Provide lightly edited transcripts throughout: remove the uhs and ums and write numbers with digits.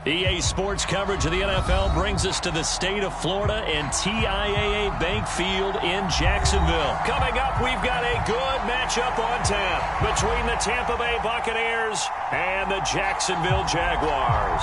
EA Sports coverage of the NFL brings us to the state of Florida and TIAA Bank Field in Jacksonville. Coming up, we've got a good matchup on tap between the Tampa Bay Buccaneers and the Jacksonville Jaguars.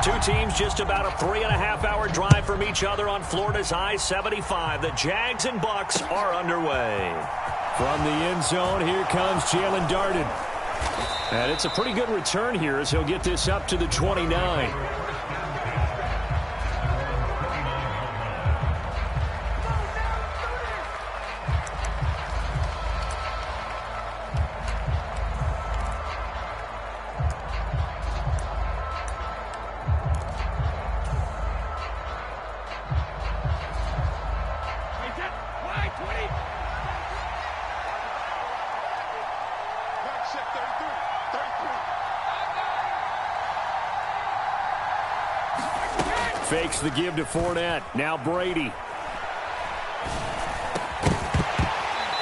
Two teams just about a 3.5-hour drive from each other on Florida's I-75. The Jags and Bucks are underway. From the end zone, here comes Jalen Darden. And it's a pretty good return here as he'll get this up to the 29. Fakes the give to Fournette. Now Brady.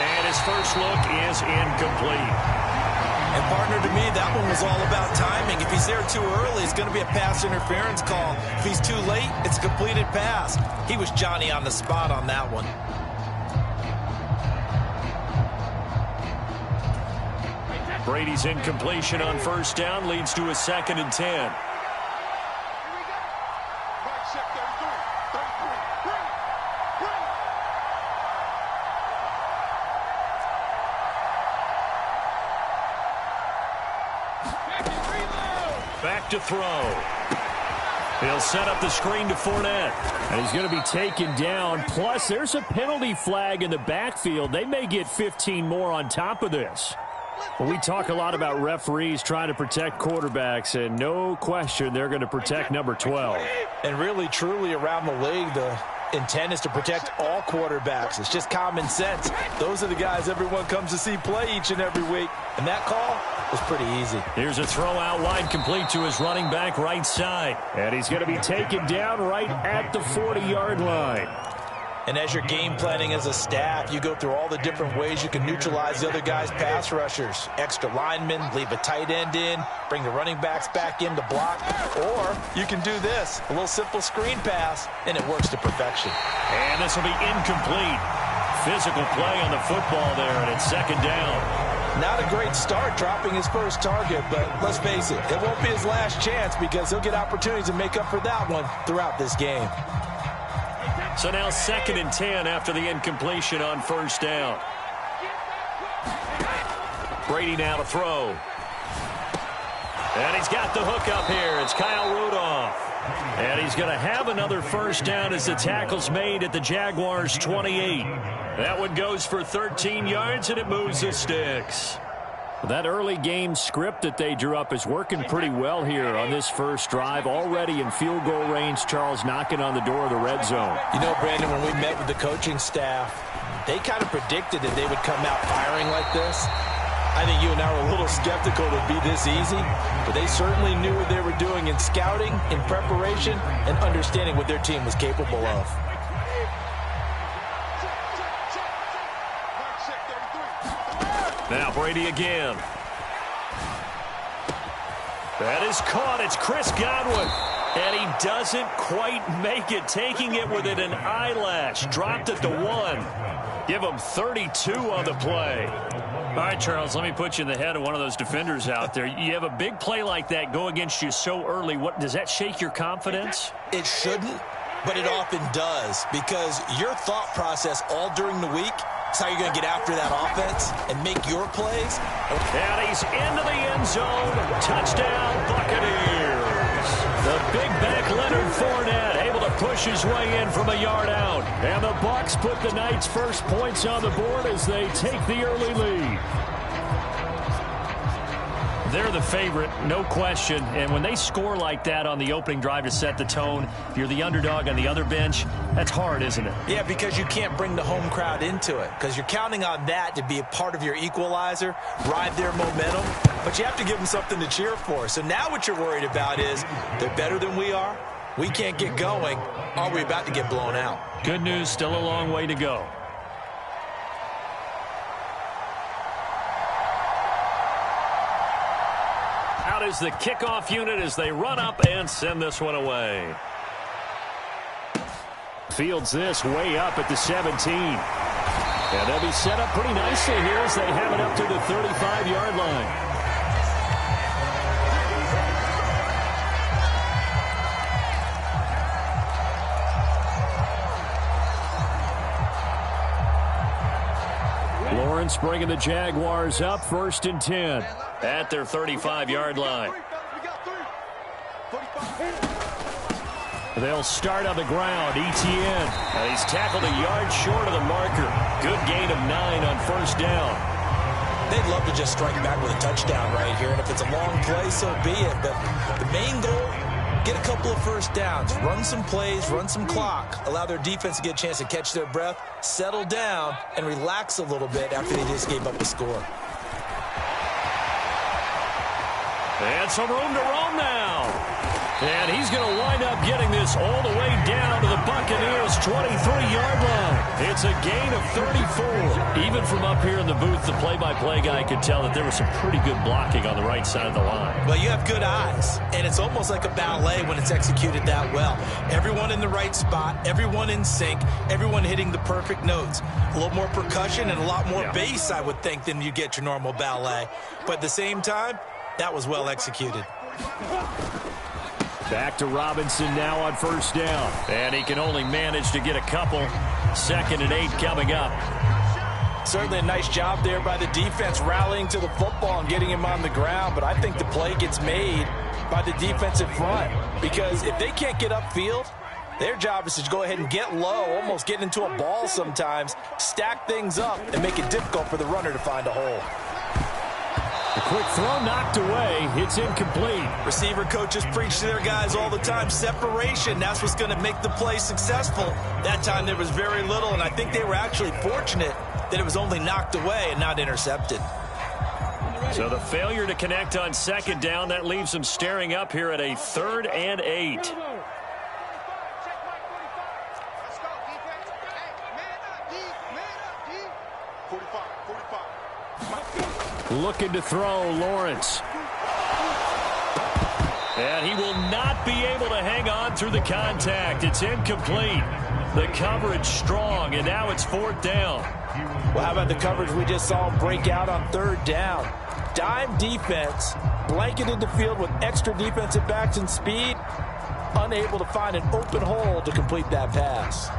And his first look is incomplete. And partner, to me, that one was all about timing. If he's there too early, it's going to be a pass interference call. If he's too late, it's a completed pass. He was Johnny on the spot on that one. Brady's incompletion on first down leads to a 2nd and 10. Back to throw. He'll set up the screen to Fournette. And he's going to be taken down. Plus, there's a penalty flag in the backfield. They may get 15 more on top of this. Well, we talk a lot about referees trying to protect quarterbacks, and no question they're going to protect number 12. And really, truly, around the league, the intent is to protect all quarterbacks. It's just common sense. Those are the guys everyone comes to see play each and every week. And that call was pretty easy. Here's a throw out wide, complete to his running back right side. And he's going to be taken down right at the 40-yard line. And as you're game planning as a staff, you go through all the different ways you can neutralize the other guy's pass rushers. Extra linemen, leave a tight end in, bring the running backs back in to block. Or you can do this, a little simple screen pass, and it works to perfection. And this will be incomplete. Physical play on the football there, and it's 2nd down. Not a great start dropping his first target, but let's face it, it won't be his last chance because he'll get opportunities to make up for that one throughout this game. So now 2nd and 10 after the incompletion on first down. Brady now to throw. And he's got the hook up here. It's Kyle Rudolph. And he's going to have another first down as the tackle's made at the Jaguars' 28. That one goes for 13 yards, and it moves the sticks. That early game script that they drew up is working pretty well here on this first drive. Already in field goal range, Charles knocking on the door of the red zone. You know, Brandon, when we met with the coaching staff, they kind of predicted that they would come out firing like this. I think you and I were a little skeptical it would be this easy, but they certainly knew what they were doing in scouting, in preparation, and understanding what their team was capable of. Now Brady again. That is caught. It's Chris Godwin. And he doesn't quite make it. Taking it within an eyelash. Dropped at the 1. Give him 32 on the play. All right, Charles, let me put you in the head of one of those defenders out there. You have a big play like that go against you so early. What does that shake your confidence? It shouldn't, but it often does, because your thought process all during the week is how you're going to get after that offense and make your plays. And he's into the end zone. Touchdown, Buccaneers. The big back Leonard Fournette able to push his way in from a yard out. And the Bucs put the night's first points on the board as they take the early lead. They're the favorite, no question. And when they score like that on the opening drive to set the tone, you're the underdog on the other bench. That's hard, isn't it? Yeah, because you can't bring the home crowd into it, because you're counting on that to be a part of your equalizer, ride their momentum, but you have to give them something to cheer for. So now what you're worried about is they're better than we are. We can't get going. Are we about to get blown out? Good news, still a long way to go. Out is the kickoff unit as they run up and send this one away. Fields this way up at the 17. And they'll be set up pretty nicely here as they have it up to the 35-yard line. Lawrence bringing the Jaguars up 1st and 10 at their 35-yard line. They'll start on the ground. Etienne. And he's tackled a yard short of the marker. Good gain of 9 on 1st down. They'd love to just strike back with a touchdown right here, and if it's a long play, so be it. But the main goal, get a couple of 1st downs, run some plays, run some clock, allow their defense to get a chance to catch their breath, settle down, and relax a little bit after they just gave up a score. And some room to roam now. And he's going to wind up getting this all the way down to the Buccaneers' 23-yard line. It's a gain of 34. Even from up here in the booth, the play-by-play guy could tell that there was some pretty good blocking on the right side of the line. Well, you have good eyes, and it's almost like a ballet when it's executed that well. Everyone in the right spot, everyone in sync, everyone hitting the perfect notes. A little more percussion and a lot more bass, I would think, than you get your normal ballet. But at the same time, that was well executed. Back to Robinson now on 1st down. And he can only manage to get a couple. 2nd and 8 coming up. Certainly a nice job there by the defense rallying to the football and getting him on the ground. But I think the play gets made by the defensive front. Because if they can't get upfield, their job is to go ahead and get low, almost get into a ball sometimes, stack things up, and make it difficult for the runner to find a hole. A quick throw knocked away. It's incomplete. Receiver coaches preach to their guys all the time. Separation, that's what's going to make the play successful. That time there was very little, and I think they were actually fortunate that it was only knocked away and not intercepted. So the failure to connect on 2nd down, that leaves them staring up here at a 3rd and 8. Looking to throw, Lawrence. And he will not be able to hang on through the contact. It's incomplete. The coverage strong, and now it's 4th down. Well, how about the coverage we just saw him break out on 3rd down? Dime defense, blanketed the field with extra defensive backs and speed, unable to find an open hole to complete that pass.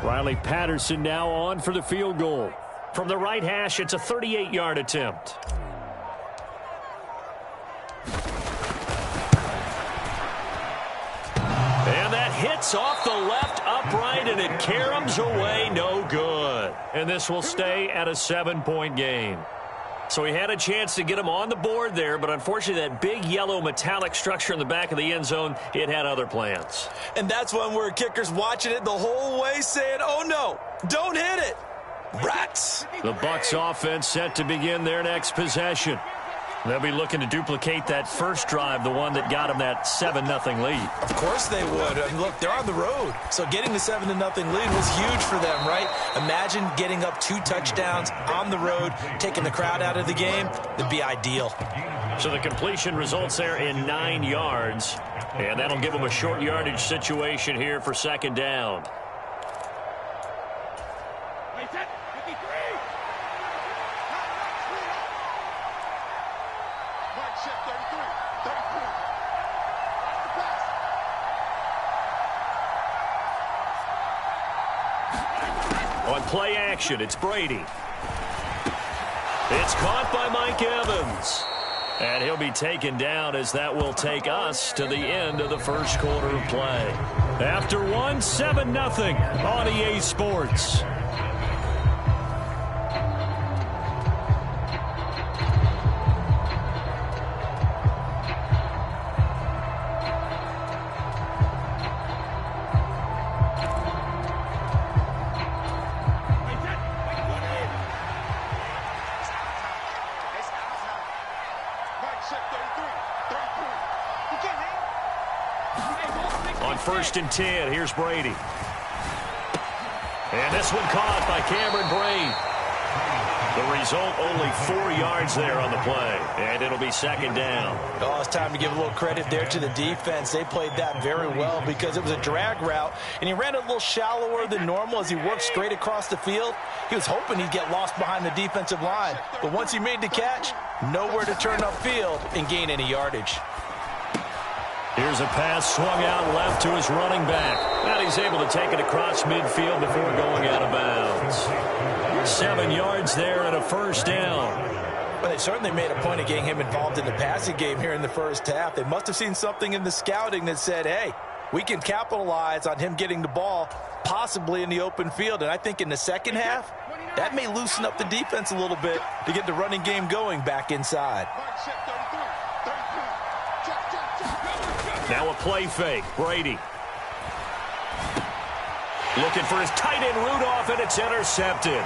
Riley Patterson now on for the field goal. From the right hash, it's a 38-yard attempt. And that hits off the left upright, and it caroms away, no good. And this will stay at a 7-point game. So he had a chance to get him on the board there, but unfortunately that big yellow metallic structure in the back of the end zone, it had other plans. And that's one where kicker's watching it the whole way saying, oh no, don't hit it. Rats. The Bucs offense set to begin their next possession. They'll be looking to duplicate that first drive, the one that got them that 7-0 lead. Of course they would. I mean, look, they're on the road. So getting the 7-0 lead was huge for them, right? Imagine getting up 2 touchdowns on the road, taking the crowd out of the game. That'd be ideal. So the completion results there in 9 yards. And that'll give them a short yardage situation here for 2nd down. On play action, it's Brady. It's caught by Mike Evans. And he'll be taken down as that will take us to the end of the first quarter of play. After one, 7-0 on EA Sports. On 1st and 10, here's Brady. And this one caught by Cameron Brate. The result, only 4 yards there on the play. And it'll be 2nd down. Oh, it's time to give a little credit there to the defense. They played that very well because it was a drag route, and he ran it a little shallower than normal as he worked straight across the field. He was hoping he'd get lost behind the defensive line. But once he made the catch, nowhere to turn upfield and gain any yardage. Here's a pass swung out left to his running back. And he's able to take it across midfield before going out of bounds. 7 yards there and a 1st down. But they certainly made a point of getting him involved in the passing game here in the first half. They must have seen something in the scouting that said, hey, we can capitalize on him getting the ball, possibly in the open field. And I think in the second half, that may loosen up the defense a little bit to get the running game going back inside. Now a play fake. Brady. Looking for his tight end Rudolph, and it's intercepted.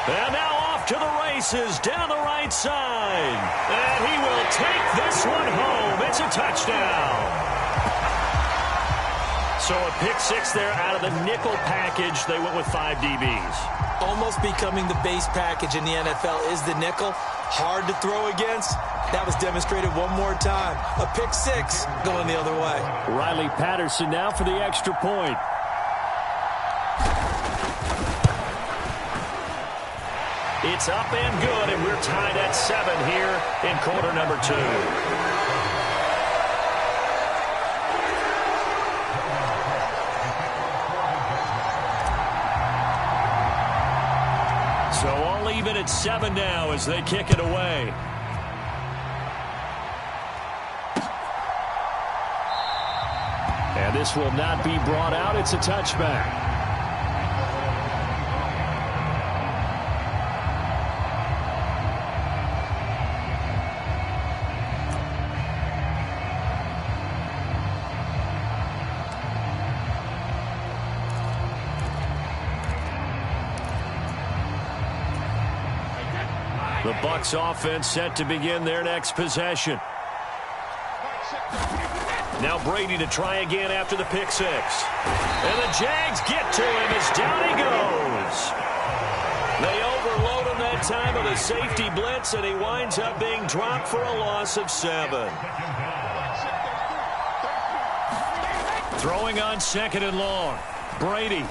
And now off to the races down the right side. And he will take this one home. It's a touchdown. So a pick 6 there out of the nickel package. They went with 5 DBs. Almost becoming the base package in the NFL is the nickel. Hard to throw against. That was demonstrated one more time. A pick 6 going the other way. Riley Patterson now for the extra point. It's up and good, and we're tied at 7 here in quarter number 2. So all even at 7 now as they kick it away. And this will not be brought out. It's a touchback. The Bucs offense set to begin their next possession. Now Brady to try again after the pick 6. And the Jags get to him as down he goes. They overload him that time with a safety blitz, and he winds up being dropped for a loss of 7. Throwing on 2nd and long. Brady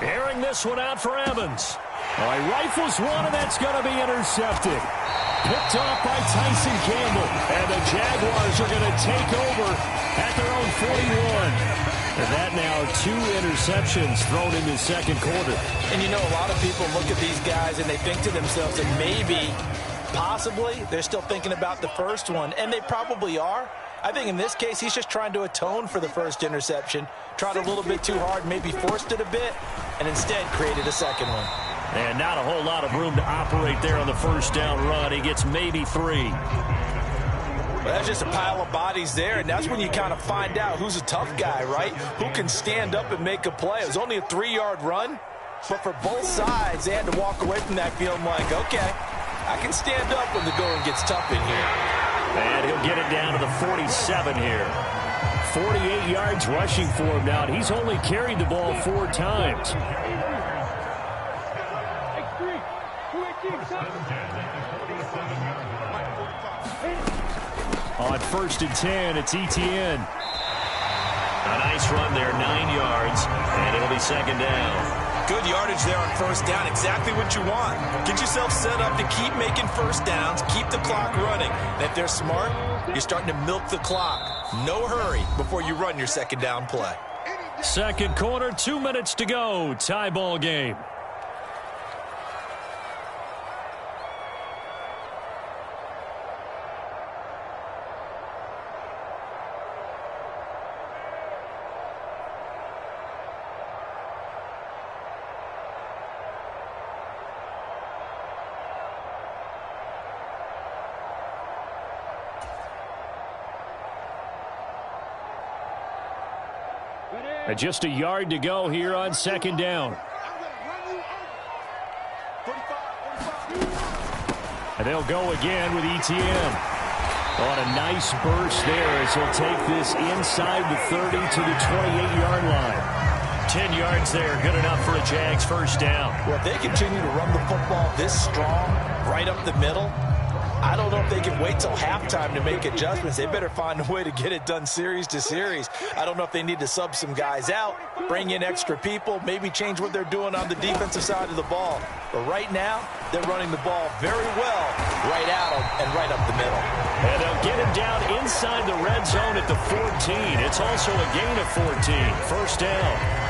airing this one out for Evans. All right, rifles one, and that's going to be intercepted. Picked off by Tyson Campbell. And the Jaguars are going to take over at their own 41. And that now 2 interceptions thrown in the second quarter. And you know, a lot of people look at these guys and they think to themselves that maybe, possibly, they're still thinking about the first one. And they probably are. I think in this case, he's just trying to atone for the first interception. Tried a little bit too hard, maybe forced it a bit, and instead created a second one. And not a whole lot of room to operate there on the first down run. He gets maybe 3. Well, that's just a pile of bodies there, and that's when you kind of find out who's a tough guy, right? Who can stand up and make a play. It was only a 3-yard run, but for both sides, they had to walk away from that feeling like, okay, I can stand up when the going gets tough in here. And he'll get it down to the 47 here. 48 yards rushing for him now, and he's only carried the ball 4 times. On 1st and 10, it's Etienne. A nice run there, 9 yards, and it'll be 2nd down. Good yardage there on 1st down, exactly what you want. Get yourself set up to keep making 1st downs, keep the clock running. And if they're smart, you're starting to milk the clock. No hurry before you run your 2nd down play. Second quarter, 2 minutes to go. Tie ball game. And just a yard to go here on second down. And they'll go again with ETN. On a nice burst there as he'll take this inside the 30 to the 28-yard line. 10 yards there, good enough for a Jags first down. Well, if they continue to run the football this strong, right up the middle, I don't know if they can wait till halftime to make adjustments. They better find a way to get it done series to series. I don't know if they need to sub some guys out, bring in extra people, maybe change what they're doing on the defensive side of the ball. But right now, they're running the ball very well right out and right up the middle. And they'll get him down inside the red zone at the 14. It's also a gain of 14. First down.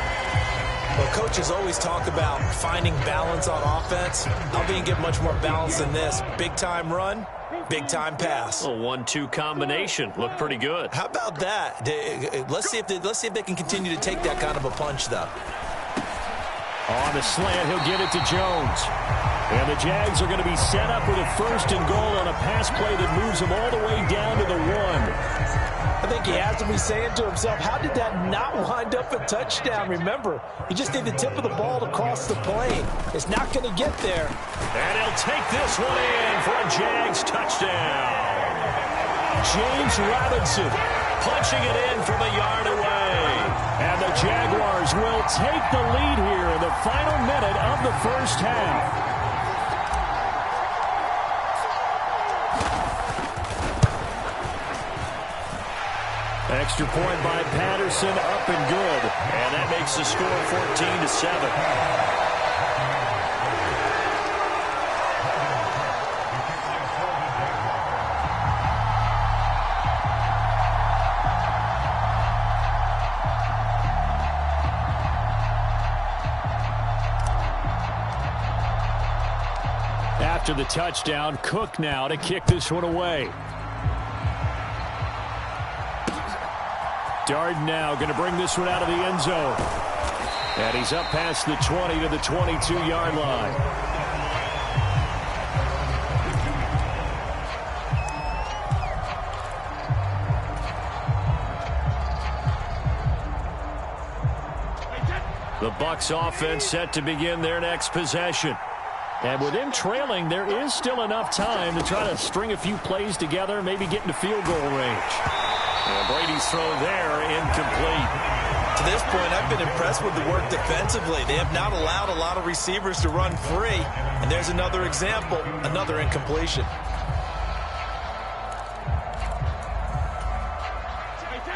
Well, coaches always talk about finding balance on offense. How can you get much more balance than this? Big-time run, big-time pass. A 1-2 combination. Looked pretty good. How about that? Let's see if they can continue to take that kind of a punch, though. On the slant, he'll get it to Jones. And the Jags are going to be set up with a first and goal on a pass play that moves them all the way down to the 1. I think he has to be saying to himself, how did that not wind up a touchdown? Remember, you just need the tip of the ball to cross the plane. It's not going to get there. And he'll take this one in for a Jags touchdown. James Robinson punching it in from a yard away. And the Jaguars will take the lead here in the final minute of the first half. Extra point by Patterson, up and good. And that makes the score 14-7. After the touchdown, Cook now to kick this one away. Darden now going to bring this one out of the end zone. And he's up past the 20 to the 22-yard line. The Bucs offense set to begin their next possession. And with them trailing, there is still enough time to try to string a few plays together, maybe get into field goal range. And Brady's throw there, incomplete. To this point, I've been impressed with the work defensively. They have not allowed a lot of receivers to run free. And there's another example, another incompletion.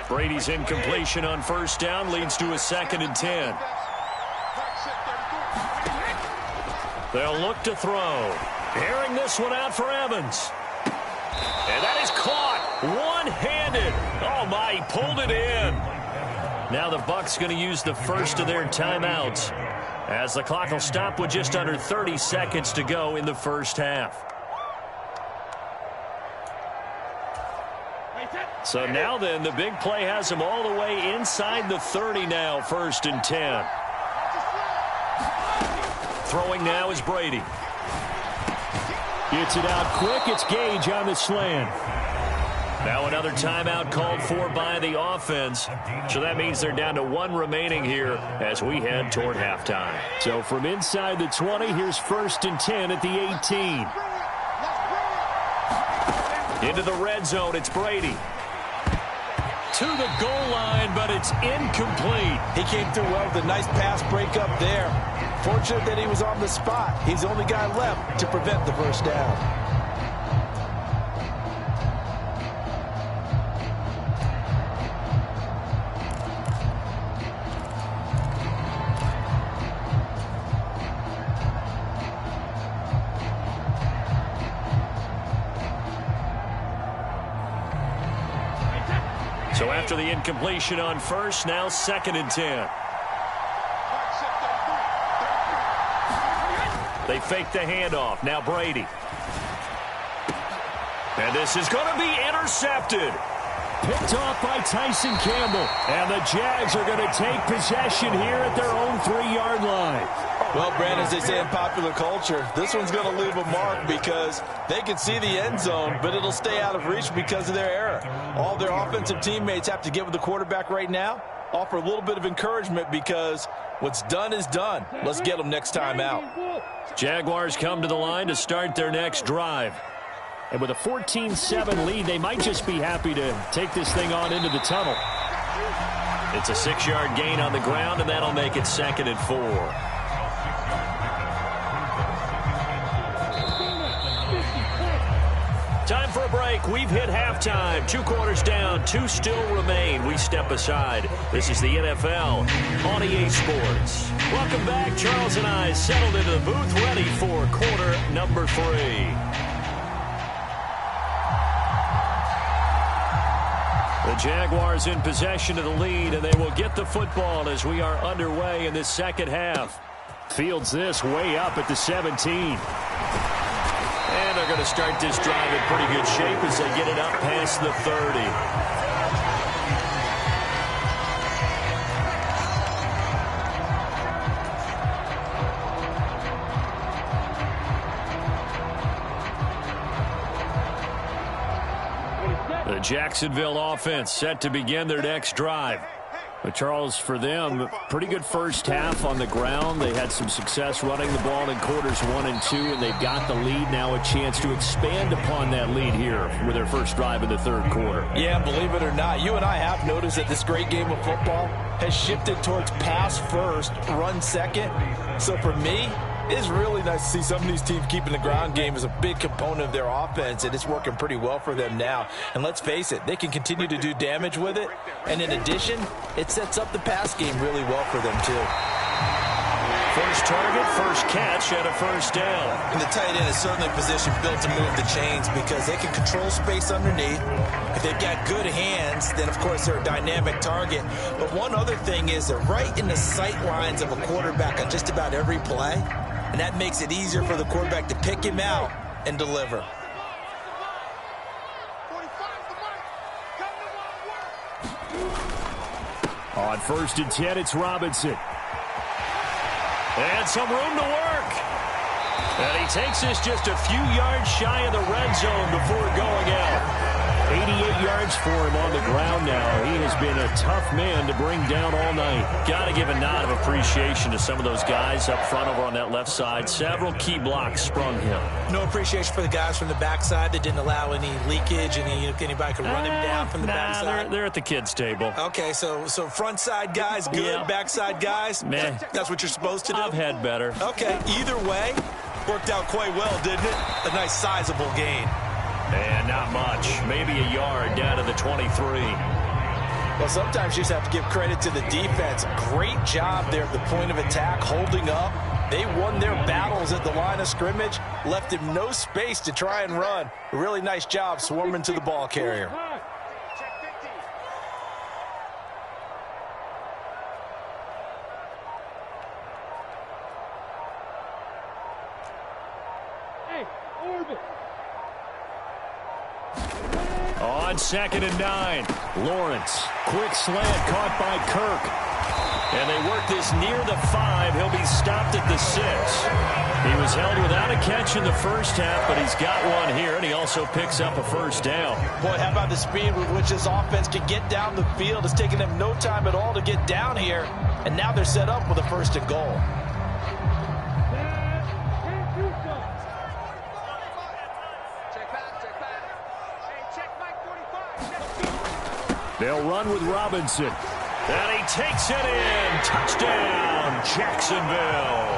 Brady's incompletion on first down leads to a 2nd and 10. They'll look to throw. Airing this one out for Evans. And that is caught one-handed. Oh, my, he pulled it in. Now the Bucs going to use the first of their timeouts as the clock will stop with just under 30 seconds to go in the first half. So now then, the big play has them all the way inside the 30 now, 1st and 10. Throwing now is Brady. Gets it out quick. It's Gage on the slant. Now another timeout called for by the offense. So that means they're down to 1 remaining here as we head toward halftime. So from inside the 20, here's 1st and 10 at the 18. Into the red zone, it's Brady. To the goal line, but it's incomplete. He came through well with a nice pass breakup there. Fortunate that he was on the spot. He's the only guy left to prevent the first down. So after the incompletion on first, now 2nd and 10. They fake the handoff. Now Brady. And this is going to be intercepted. Picked off by Tyson Campbell. And the Jags are going to take possession here at their own 3-yard line. Well, Brandon, as they say in popular culture, this one's going to leave a mark because they can see the end zone, but it'll stay out of reach because of their error. All their offensive teammates have to get with the quarterback right now offer a little bit of encouragement because what's done is done. Let's get them next time out. Jaguars come to the line to start their next drive. And with a 14-7 lead, they might just be happy to take this thing on into the tunnel. It's a 6-yard gain on the ground, and that'll make it 2nd and 4. Time for a break. We've hit halftime. 2 quarters down, 2 still remain. We step aside. This is the NFL on EA Sports. Welcome back. Charles and I settled into the booth, ready for quarter number 3. The Jaguars in possession of the lead, and they will get the football as we are underway in this second half. Fields this way up at the 17. And they're going to start this drive in pretty good shape as they get it up past the 30. The Jacksonville offense set to begin their next drive. But Charles, for them, pretty good first half on the ground. They had some success running the ball in quarters 1 and 2, and they've got the lead now, a chance to expand upon that lead here with their first drive in the third quarter. Yeah, believe it or not, you and I have noticed that this great game of football has shifted towards pass first, run second. So for me, it's really nice to see some of these teams keeping the ground game as a big component of their offense, and it's working pretty well for them now. And let's face it, they can continue to do damage with it. And in addition, it sets up the pass game really well for them, too. First target, first catch, and a first down. And the tight end is certainly a position built to move the chains because they can control space underneath. If they've got good hands, then, of course, they're a dynamic target. But one other thing is they're right in the sight lines of a quarterback on just about every play. And that makes it easier for the quarterback to pick him out and deliver. On 1st and 10, it's Robinson. And some room to work. And he takes this just a few yards shy of the red zone before going out. 88 yards for him on the ground now. He has been a tough man to bring down all night. Got to give a nod of appreciation to some of those guys up front over on that left side. Several key blocks sprung him. No appreciation for the guys from the backside that didn't allow any leakage, and anybody could run him down from the backside. They're at the kids' table. Okay, so front side guys good, Yeah. backside guys, Meh. That's what you're supposed to do? I've had better. Okay, either way, worked out quite well, didn't it? A nice sizable gain. And not much. Maybe a yard down to the 23. Well, sometimes you just have to give credit to the defense. Great job there at the point of attack, holding up. They won their battles at the line of scrimmage, left him no space to try and run. A really nice job swarming to the ball carrier. On 2nd and 9, Lawrence. Quick slant caught by Kirk. And they work this near the 5. He'll be stopped at the 6. He was held without a catch in the first half, but he's got one here, and he also picks up a first down. Boy, how about the speed with which this offense can get down the field? It's taken them no time at all to get down here, and now they're set up with a 1st and goal. They'll run with Robinson. And he takes it in. Touchdown, Jacksonville.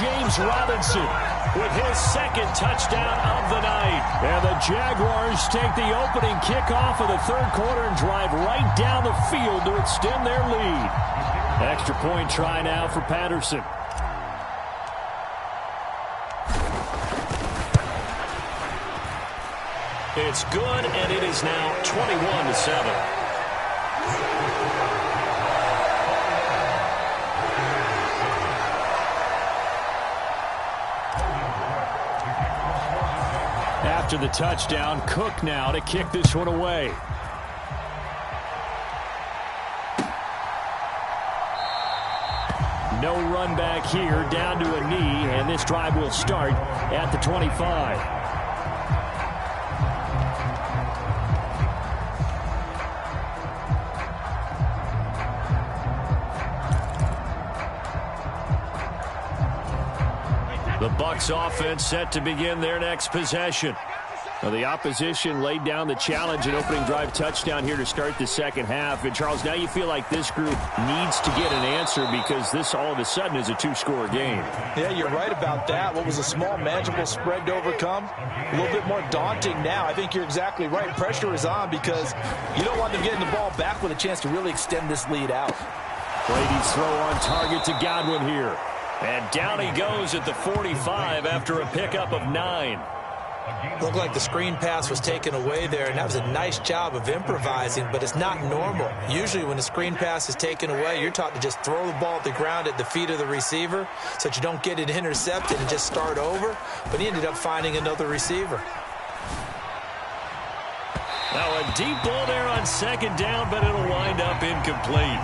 James Robinson with his 2nd touchdown of the night. And the Jaguars take the opening kickoff of the 3rd quarter and drive right down the field to extend their lead. Extra point try now for Patterson. It's good, and it is now 21-7. After the touchdown, Cook now to kick this one away. No run back here, down to a knee, and this drive will start at the 25. Bucs offense set to begin their next possession. Well, the opposition laid down the challenge and opening drive touchdown here to start the second half. And, Charles, now you feel like this group needs to get an answer because this all of a sudden is a two-score game. Yeah, you're right about that. What was a small, manageable spread to overcome? A little bit more daunting now. I think you're exactly right. Pressure is on because you don't want them getting the ball back with a chance to really extend this lead out. Brady's throw on target to Godwin here. And down he goes at the 45 after a pickup of 9. Looked like the screen pass was taken away there, and that was a nice job of improvising, but it's not normal. Usually when the screen pass is taken away, you're taught to just throw the ball at the ground at the feet of the receiver so that you don't get it intercepted and just start over, but he ended up finding another receiver. Now a deep ball there on second down, but it'll wind up incomplete.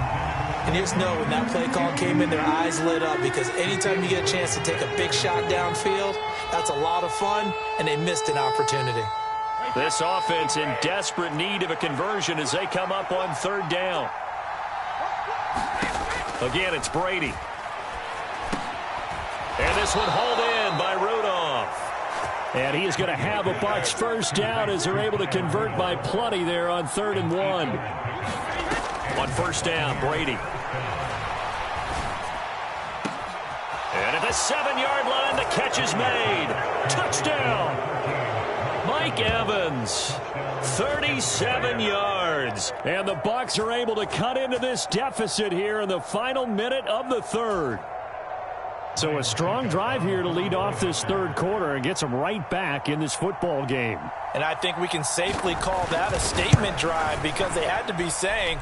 And you just know when that play call came in, their eyes lit up because anytime you get a chance to take a big shot downfield, that's a lot of fun, and they missed an opportunity. This offense in desperate need of a conversion as they come up on third down. Again, it's Brady. And this one hauled in by Rudolph. And he is going to have a Bucs first down as they're able to convert by plenty there on 3rd and 1. On first down, Brady. And at the 7-yard line, the catch is made. Touchdown! Mike Evans, 37 yards. And the Bucs are able to cut into this deficit here in the final minute of the 3rd. So a strong drive here to lead off this 3rd quarter and gets them right back in this football game. And I think we can safely call that a statement drive because they had to be saying,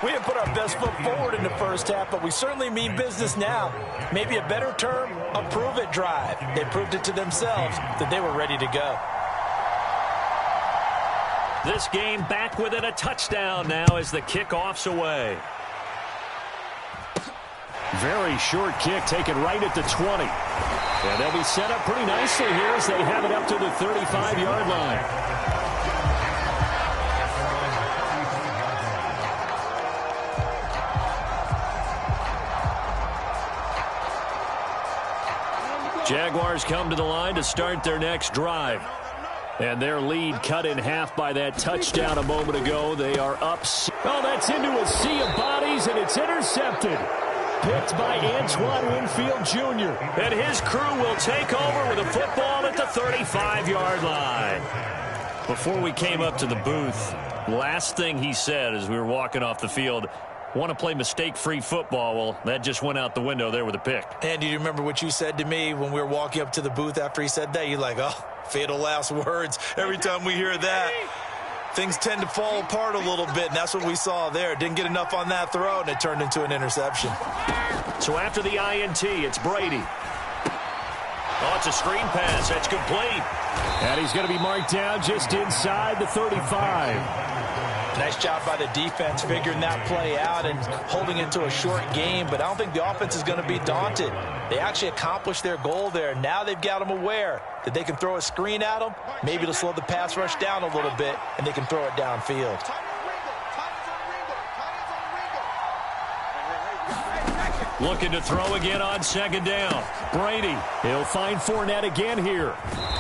we didn't put our best foot forward in the first half, but we certainly mean business now. Maybe a better term, a prove-it drive. They proved it to themselves that they were ready to go. This game back within a touchdown now as the kickoff's away. Very short kick taken right at the 20. And they'll be set up pretty nicely here as they have it up to the 35-yard line. Jaguars come to the line to start their next drive. And their lead cut in half by that touchdown a moment ago. They are up. Oh, that's into a sea of bodies, and it's intercepted. Picked by Antoine Winfield Jr. And his crew will take over with a football at the 35-yard line. Before we came up to the booth, last thing he said as we were walking off the field, want to play mistake-free football. Well, that just went out the window there with a pick. And do you remember what you said to me when we were walking up to the booth after he said that? You're like, oh, fatal last words. Every time we hear that, things tend to fall apart a little bit, and that's what we saw there. Didn't get enough on that throw, and it turned into an interception. So after the INT, it's Brady. Oh, it's a screen pass. That's complete. And he's going to be marked down just inside the 35. Nice job by the defense figuring that play out and holding it to a short game, but I don't think the offense is going to be daunted. They actually accomplished their goal there. Now they've got them aware that they can throw a screen at them, maybe to slow the pass rush down a little bit, and they can throw it downfield. Looking to throw again on second down. Brady, he'll find Fournette again here.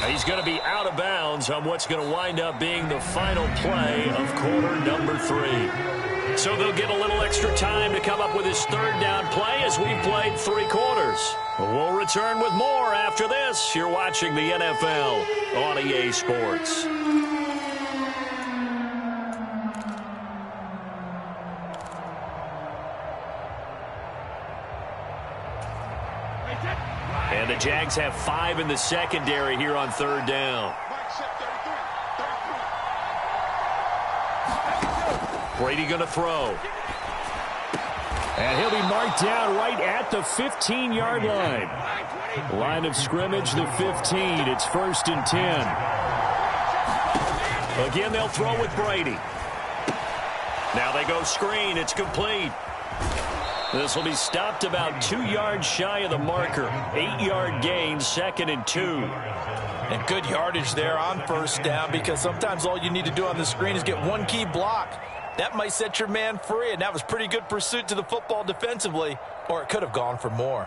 He's going to be out of bounds on what's going to wind up being the final play of quarter number 3. So they'll get a little extra time to come up with his 3rd down play as we played 3 quarters. We'll return with more after this. You're watching the NFL on EA Sports. And the Jags have 5 in the secondary here on 3rd down. Brady going to throw. And he'll be marked down right at the 15-yard line. Line of scrimmage, the 15. It's 1st and 10. Again, they'll throw with Brady. Now they go screen. It's complete. This will be stopped about 2 yards shy of the marker. 8-yard gain, 2nd and 2. And good yardage there on first down because sometimes all you need to do on the screen is get one key block. That might set your man free, and that was pretty good pursuit to the football defensively, or it could have gone for more.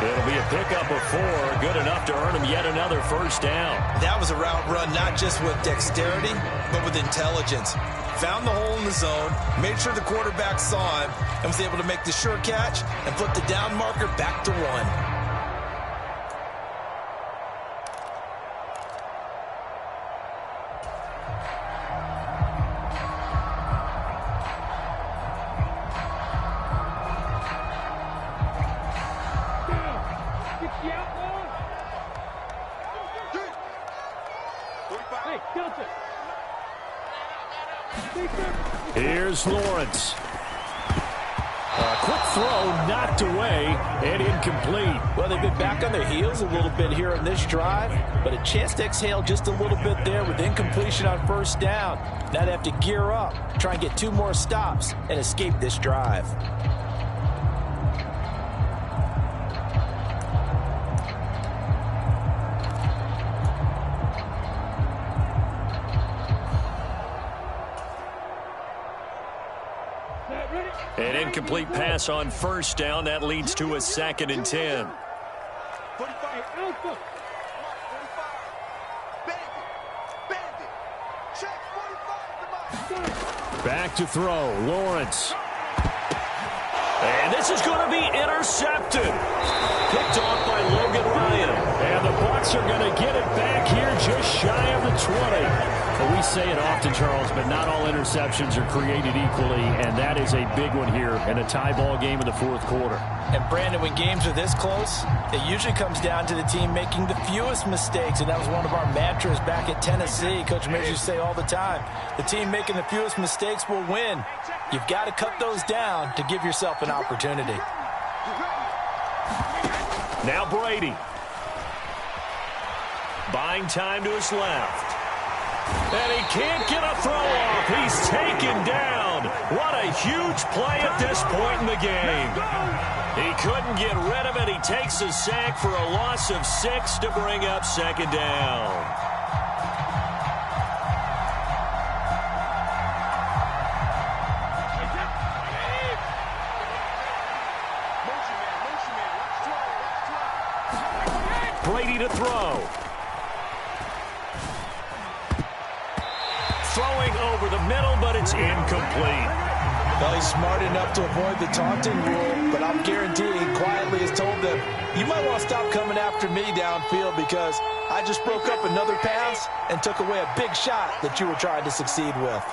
It'll be a pickup of 4, good enough to earn him yet another first down. That was a route run not just with dexterity, but with intelligence. Found the hole in the zone, made sure the quarterback saw him, and was able to make the sure catch and put the down marker back to 1. Here's Lawrence. A quick throw knocked away and incomplete. Well, they've been back on their heels a little bit here in this drive, but a chance to exhale just a little bit there with incompletion on first down. Now they have to gear up, try and get 2 more stops, and escape this drive. An incomplete pass on first down. That leads to a 2nd and 10. Back to throw. Lawrence. And this is going to be intercepted. Picked off by Logan Ryan. And the Bucs are going to get it back here just shy of the 20. Well, we say it often, Charles, but not all interceptions are created equally, and that is a big one here in a tie ball game in the 4th quarter. And, Brandon, when games are this close, it usually comes down to the team making the fewest mistakes, and that was one of our mantras back at Tennessee. Coach Mays used to say all the time, the team making the fewest mistakes will win. You've got to cut those down to give yourself an opportunity. Now Brady. Buying time to his left. And he can't get a throw off. He's taken down. What a huge play at this point in the game. He couldn't get rid of it. He takes a sack for a loss of 6 to bring up 2nd down. Brady to throw. Throwing over the middle, but it's incomplete. Well, he's smart enough to avoid the taunting rule, but I'm guaranteeing he quietly has told them, you might want to stop coming after me downfield because I just broke up another pass and took away a big shot that you were trying to succeed with.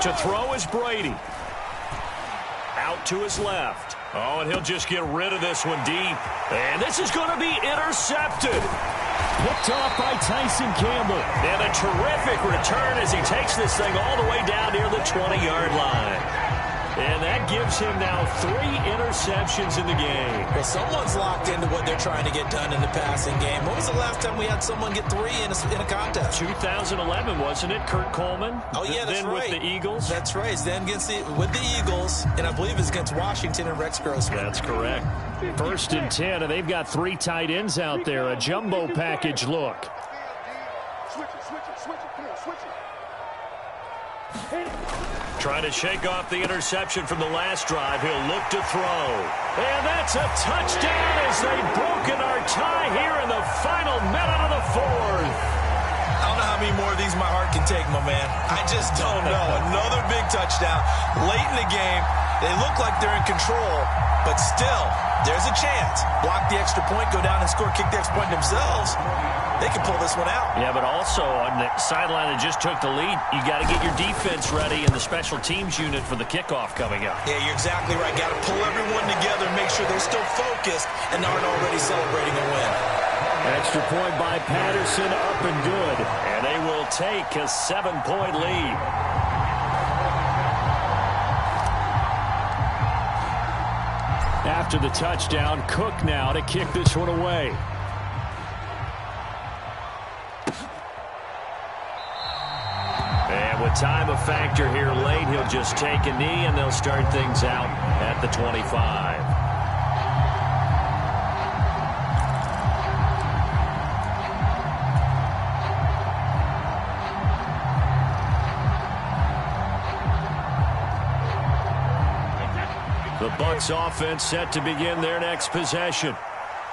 To throw is Brady. Out to his left. Oh, and he'll just get rid of this one deep. And this is going to be intercepted. Picked off by Tyson Campbell. And a terrific return as he takes this thing all the way down near the 20-yard line. And that gives him now 3 interceptions in the game. Well, someone's locked into what they're trying to get done in the passing game. When was the last time we had someone get 3 in a contest? 2011, wasn't it? Kurt Coleman? Oh, yeah, that's then right. With the Eagles? That's right. Then with the Eagles, and I believe it's against Washington and Rex Grossman. That's correct. 1st and 10, and they've got 3 tight ends out there. A jumbo package look. Trying to shake off the interception from the last drive. He'll look to throw. And that's a touchdown as they've broken our tie here in the final minute of the 4th. I don't know how many more of these my heart can take, my man. I just don't know. Another big touchdown. Late in the game, they look like they're in control, but still, there's a chance. Block the extra point, go down and score, kick the extra point themselves. They can pull this one out. Yeah, but also on the sideline that just took the lead, you got to get your defense ready in the special teams unit for the kickoff coming up. Yeah, you're exactly right. Got to pull everyone together, make sure they're still focused and aren't already celebrating a win. Extra point by Patterson, up and good. And they will take a 7-point lead. After the touchdown, Cook now to kick this one away. And with time a factor here late, he'll just take a knee and they'll start things out at the 25. The The Bucs offense set to begin their next possession.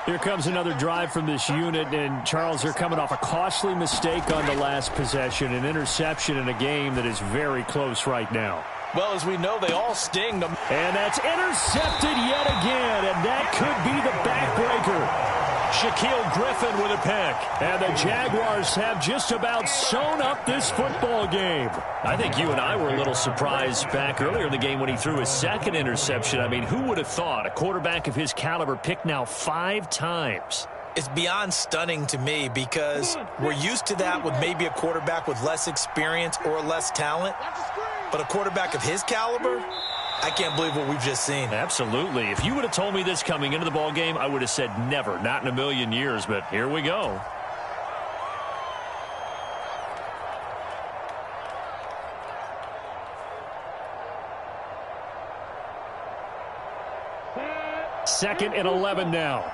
Here comes another drive from this unit, and Charles, they're coming off a costly mistake on the last possession, an interception in a game that is very close right now. Well, as we know, they all sting them. And that's intercepted yet again, and that could be the backbreaker. Shaquille Griffin with a pick. And the Jaguars have just about sewn up this football game. I think you and I were a little surprised back earlier in the game when he threw his second interception. I mean, who would have thought a quarterback of his caliber picked now 5 times? It's beyond stunning to me because we're used to that with maybe a quarterback with less experience or less talent. But a quarterback of his caliber, I can't believe what we've just seen. Absolutely. If you would have told me this coming into the ball game, I would have said never, not in a million years. But here we go. Second and 11 now.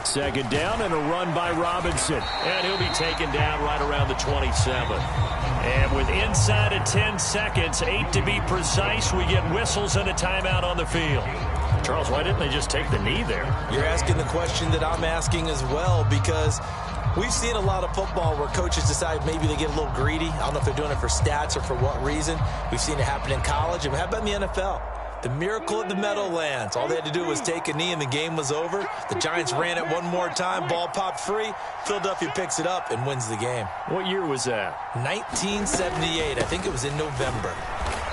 Second down and a run by Robinson. And he'll be taken down right around the 27. And with inside of 10 seconds, 8 to be precise, we get whistles and a timeout on the field. Charles, why didn't they just take the knee there? You're asking the question that I'm asking as well, because we've seen a lot of football where coaches decide maybe they get a little greedy. I don't know if they're doing it for stats or for what reason. We've seen it happen in college. And how about in the NFL? The miracle of the Meadowlands. All they had to do was take a knee and the game was over. The Giants ran it one more time. Ball popped free. Philadelphia picks it up and wins the game. What year was that? 1978. I think it was in November.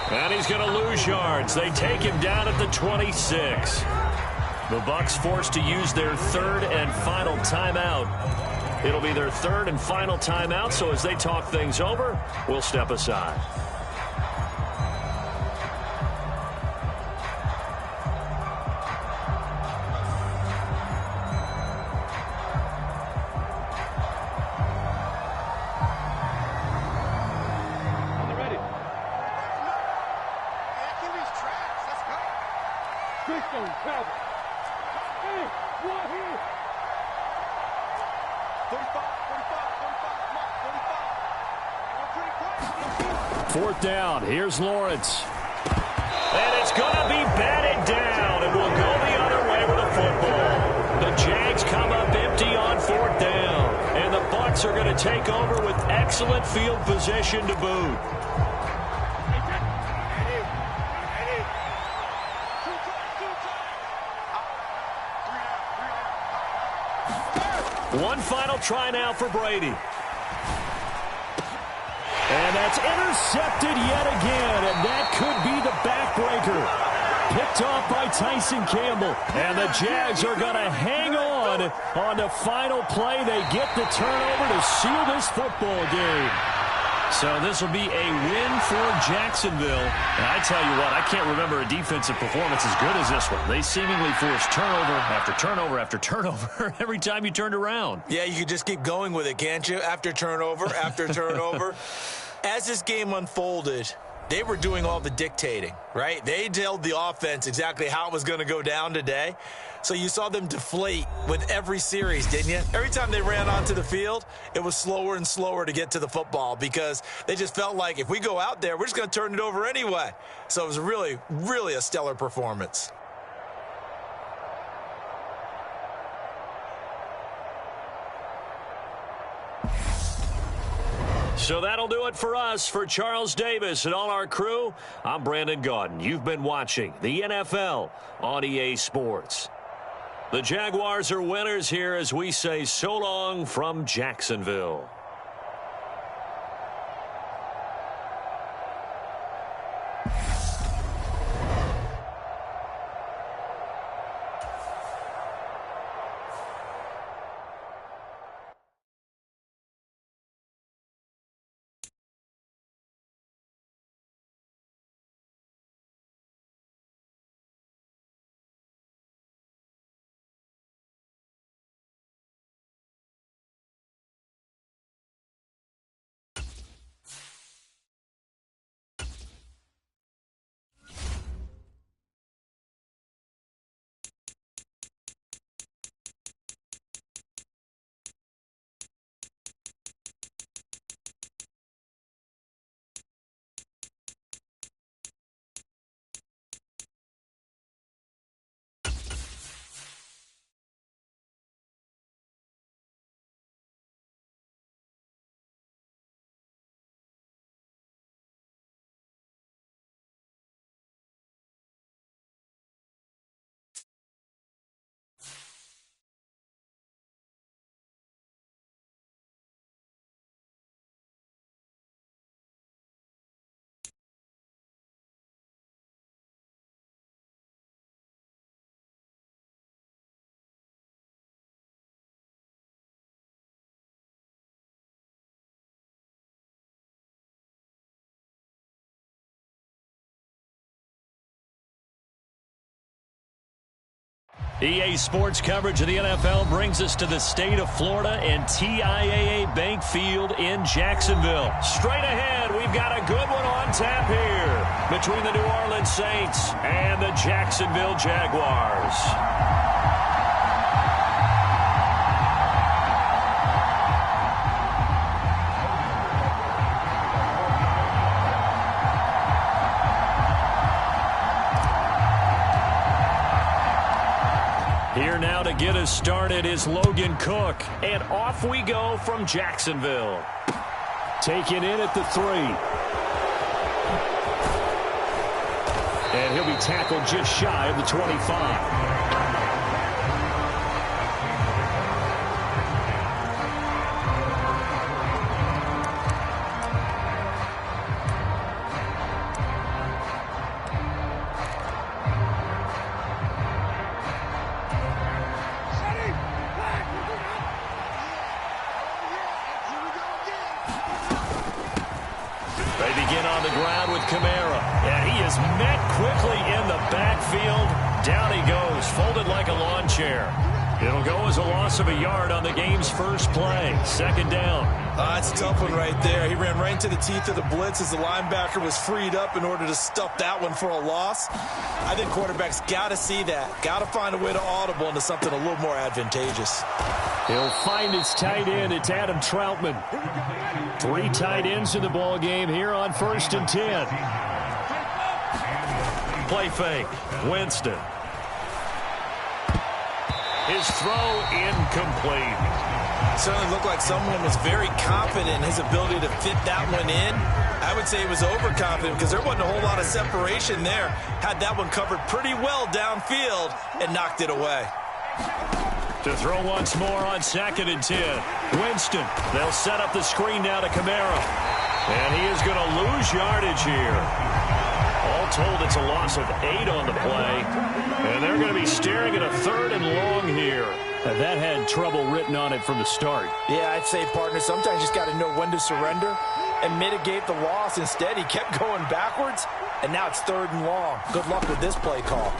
And he's going to lose yards. They take him down at the 26. The Bucs forced to use their third and final timeout. It'll be their third and final timeout, so as they talk things over, we'll step aside. Fourth down. Here's Lawrence. And it's going to be batted down, and we'll go the other way with the football. The Jags come up empty on fourth down, and the Bucs are going to take over with excellent field position to boot. One final try now for Brady. And that's intercepted yet again, and that could be the backbreaker. Picked off by Tyson Campbell. And the Jags are going to hang on the final play. They get the turnover to seal this football game. So this will be a win for Jacksonville. And I tell you what, I can't remember a defensive performance as good as this one. They seemingly forced turnover after turnover after turnover every time you turned around. Yeah, you could just keep going with it, can't you? After turnover, after turnover. As this game unfolded, they were doing all the dictating, right? They told the offense exactly how it was going to go down today. So you saw them deflate with every series, didn't you? Every time they ran onto the field, it was slower and slower to get to the football because they just felt like if we go out there, we're just going to turn it over anyway. So it was really, really a stellar performance. So that'll do it for us. For Charles Davis and all our crew, I'm Brandon Gaudin. You've been watching the NFL on EA Sports. The Jaguars are winners here as we say so long from Jacksonville. EA Sports coverage of the NFL brings us to the state of Florida and TIAA Bank Field in Jacksonville. Straight ahead, we've got a good one on tap here between the New Orleans Saints and the Jacksonville Jaguars. Here now to get us started is Logan Cook. And off we go from Jacksonville. Taken in at the 3. And he'll be tackled just shy of the 25. It'll go as a loss of a yard on the game's first play. Second down. That's a tough one right there. He ran right into the teeth of the blitz as the linebacker was freed up in order to stuff that one for a loss. I think quarterbacks got to see that. Got to find a way to audible into something a little more advantageous. He'll find his tight end. It's Adam Troutman. 3 tight ends in the ball game here on 1st and 10. Play fake. Winston. His throw incomplete. Certainly looked like someone was very confident in his ability to fit that one in. I would say he was overconfident because there wasn't a whole lot of separation there. Had that one covered pretty well downfield and knocked it away. To throw once more on 2nd and 10. Winston. They'll set up the screen now to Kamara. And he is going to lose yardage here. All told, it's a loss of 8 on the play. And they're going to be staring at a 3rd and long here. And that had trouble written on it from the start. Yeah, I'd say, partner, sometimes you just got to know when to surrender and mitigate the loss. Instead, he kept going backwards, and now it's 3rd and long. Good luck with this play call.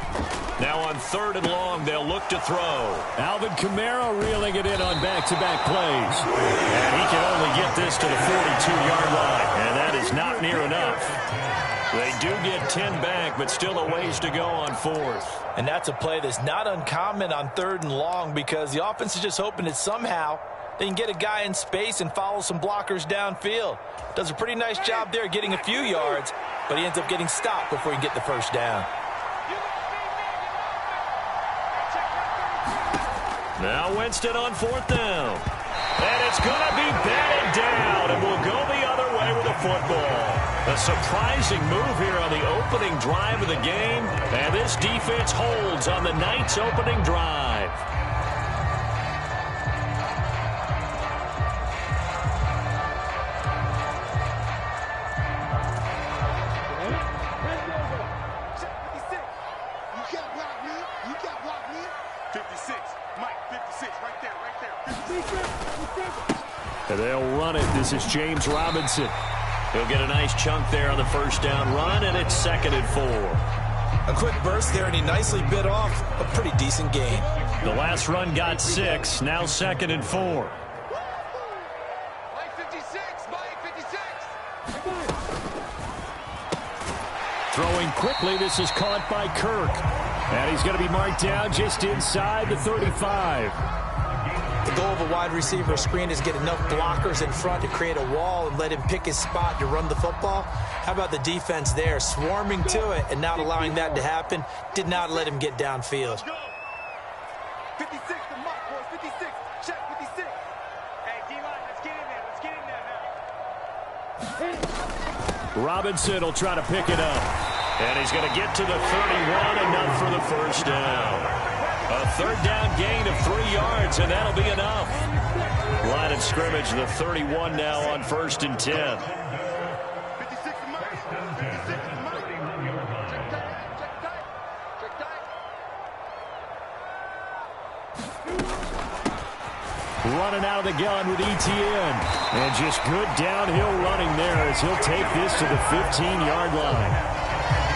Now on 3rd and long, they'll look to throw. Alvin Kamara reeling it in on back-to-back plays. And he can only get this to the 42-yard line, and that is not near enough. They do get 10 back, but still a ways to go on 4th. And that's a play that's not uncommon on 3rd and long because the offense is just hoping that somehow they can get a guy in space and follow some blockers downfield. Does a pretty nice job there getting a few yards, but he ends up getting stopped before he can get the 1st down. Now Winston on 4th down. And it's going to be batted down, and we'll go the other way with the football. A surprising move here on the opening drive of the game, and this defense holds on the night's opening drive. And they'll run it. This is James Robinson. He'll get a nice chunk there on the 1st down run, and it's 2nd and 4. A quick burst there, and he nicely bit off a pretty decent gain. The last run got 6, now 2nd and 4. Mike 56, Mike 56. Throwing quickly, this is caught by Kirk. And he's going to be marked down just inside the 35. The goal of a wide receiver screen is get enough blockers in front to create a wall and let him pick his spot to run the football. How about the defense there, swarming to it and not allowing that to happen? Did not let him get downfield. 56 to Mike, boys. 56. Check 56. Hey, D-line, let's get in there. Let's get in there now. Robinson will try to pick it up. And he's going to get to the 31, enough for the 1st down. A 3rd down gain of 3 yards, and that'll be enough. Line of scrimmage, the 31 now on 1st and 10. 56 to Mike. 56 to Mike. Check tight. Check tight. Check tight. Running out of the gun with ETN. And just good downhill running there as he'll take this to the 15-yard line.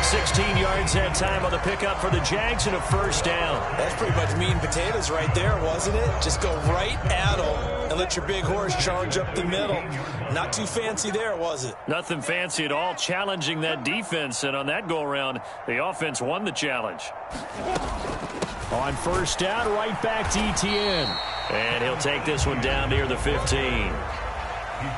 16 yards that time on the pickup for the Jags and a first down. That's pretty much meat and potatoes right there, wasn't it? Just go right at them and let your big horse charge up the middle. Not too fancy there, was it? Nothing fancy at all, challenging that defense. And on that go-around, the offense won the challenge. On first down, right back to Etienne. And he'll take this one down near the 15.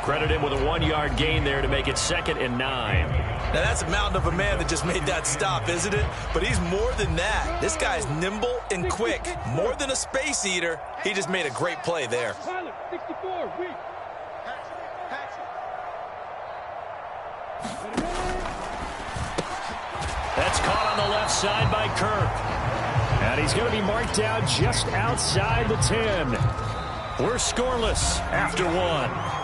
Credit him with a 1-yard gain there to make it 2nd and 9. Now, that's a mountain of a man that just made that stop, isn't it? But he's more than that. This guy's nimble and quick. More than a space eater. He just made a great play there. That's caught on the left side by Kirk. And he's going to be marked down just outside the 10. We're scoreless after 1.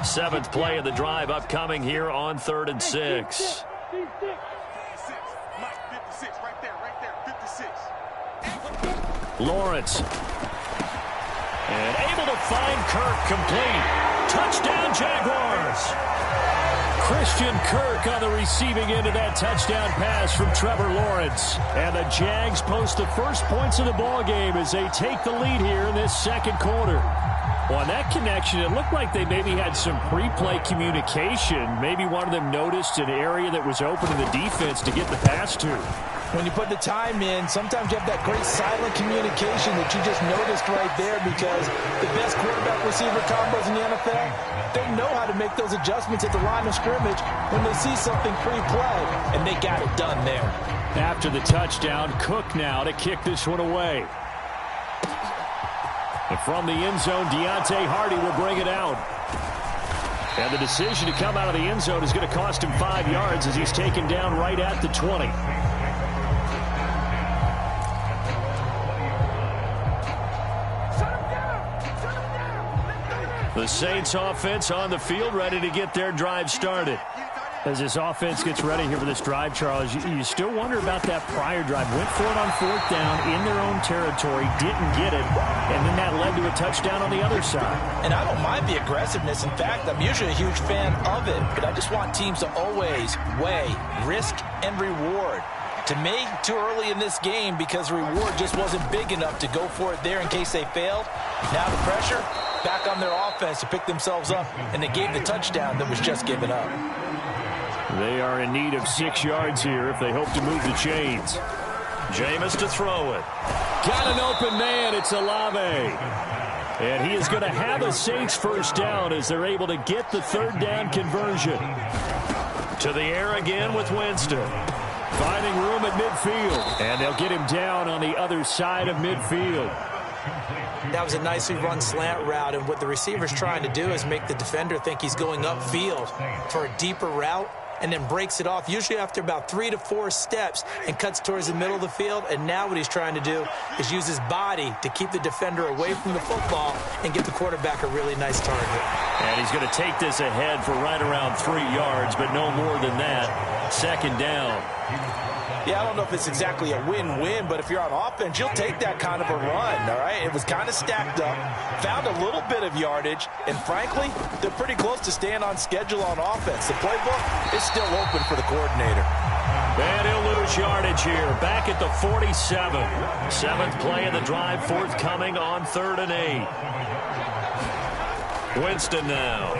Seventh play of the drive upcoming here on 3rd and 6. Lawrence. And able to find Kirk complete. Touchdown Jaguars. Christian Kirk on the receiving end of that touchdown pass from Trevor Lawrence. And the Jags post the first points of the ball game as they take the lead here in this second quarter. Well, on that connection, it looked like they maybe had some pre-play communication. Maybe one of them noticed an area that was open in the defense to get the pass to. When you put the time in, sometimes you have that great silent communication that you just noticed right there, because the best quarterback-receiver combos in the NFL, they know how to make those adjustments at the line of scrimmage when they see something pre-play, and they got it done there. After the touchdown, Cook now to kick this one away. And from the end zone, Deontay Hardy will bring it out. And the decision to come out of the end zone is going to cost him 5 yards as he's taken down right at the 20. The Saints offense on the field, ready to get their drive started. As this offense gets ready here for this drive, Charles, you still wonder about that prior drive. Went for it on 4th down in their own territory, didn't get it, and then that led to a touchdown on the other side. And I don't mind the aggressiveness. In fact, I'm usually a huge fan of it, but I just want teams to always weigh risk and reward. To me, too early in this game because the reward just wasn't big enough to go for it there in case they failed. Now the pressure back on their offense to pick themselves up, and they gave the touchdown that was just given up. They are in need of 6 yards here if they hope to move the chains. Jameis to throw it. Got an open man. It's Olave. And he is going to have a Saints first down as they're able to get the 3rd down conversion. To the air again with Winston. Finding room at midfield. And they'll get him down on the other side of midfield. That was a nicely run slant route, and what the receiver's trying to do is make the defender think he's going upfield for a deeper route, and then breaks it off, usually after about 3 to 4 steps, and cuts towards the middle of the field. And now what he's trying to do is use his body to keep the defender away from the football and get the quarterback a really nice target. And he's going to take this ahead for right around 3 yards, but no more than that. 2nd down. Yeah, I don't know if it's exactly a win-win, but if you're on offense, you'll take that kind of a run, all right? It was kind of stacked up, found a little bit of yardage, and frankly, they're pretty close to staying on schedule on offense. The playbook is still open for the coordinator. And he'll lose yardage here, back at the 47. 7th play of the drive, forthcoming on 3rd and 8. Winston now.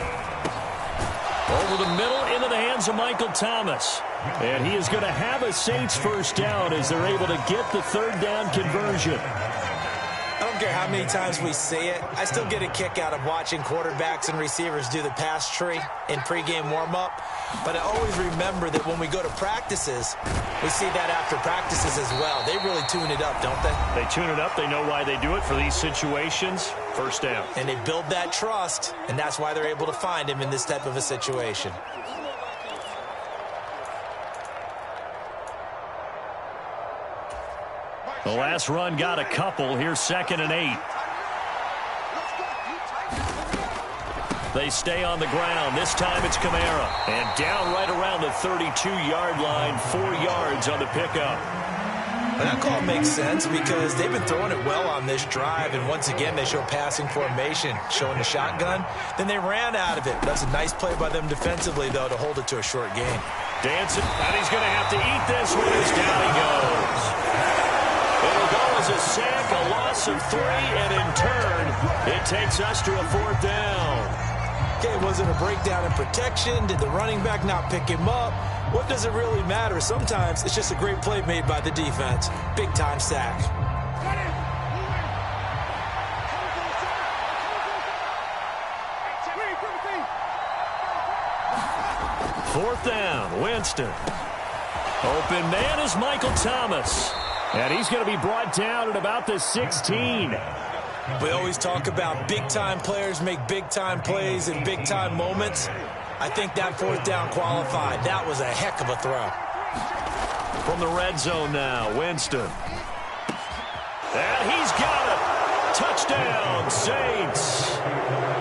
Over the middle, into the hands of Michael Thomas. And he is going to have a Saints first down as they're able to get the 3rd down conversion. I don't care how many times we say it, I still get a kick out of watching quarterbacks and receivers do the pass tree in pregame warm-up. But I always remember that when we go to practices, we see that after practices as well. They really tune it up, don't they? They tune it up. They know why they do it for these situations. First down. And they build that trust, and that's why they're able to find him in this type of a situation. The last run got a couple. Here's 2nd and 8. They stay on the ground. This time it's Kamara. And down right around the 32-yard line, 4 yards on the pickup. That call makes sense because they've been throwing it well on this drive, and once again they show passing formation, showing the shotgun. Then they ran out of it. That's a nice play by them defensively, though, to hold it to a short gain. Dancing, and he's going to have to eat this one as down he goes. It'll go as a sack, a loss of 3, and in turn, it takes us to a 4th down. Okay, was it a breakdown in protection? Did the running back not pick him up? What does it really matter? Sometimes it's just a great play made by the defense. Big-time sack. Fourth down, Winston. Open man is Michael Thomas. And he's going to be brought down at about the 16. We always talk about big-time players make big-time plays in big-time moments. I think that 4th down qualified. That was a heck of a throw. From the red zone now, Winston. And he's got it. Touchdown, Saints.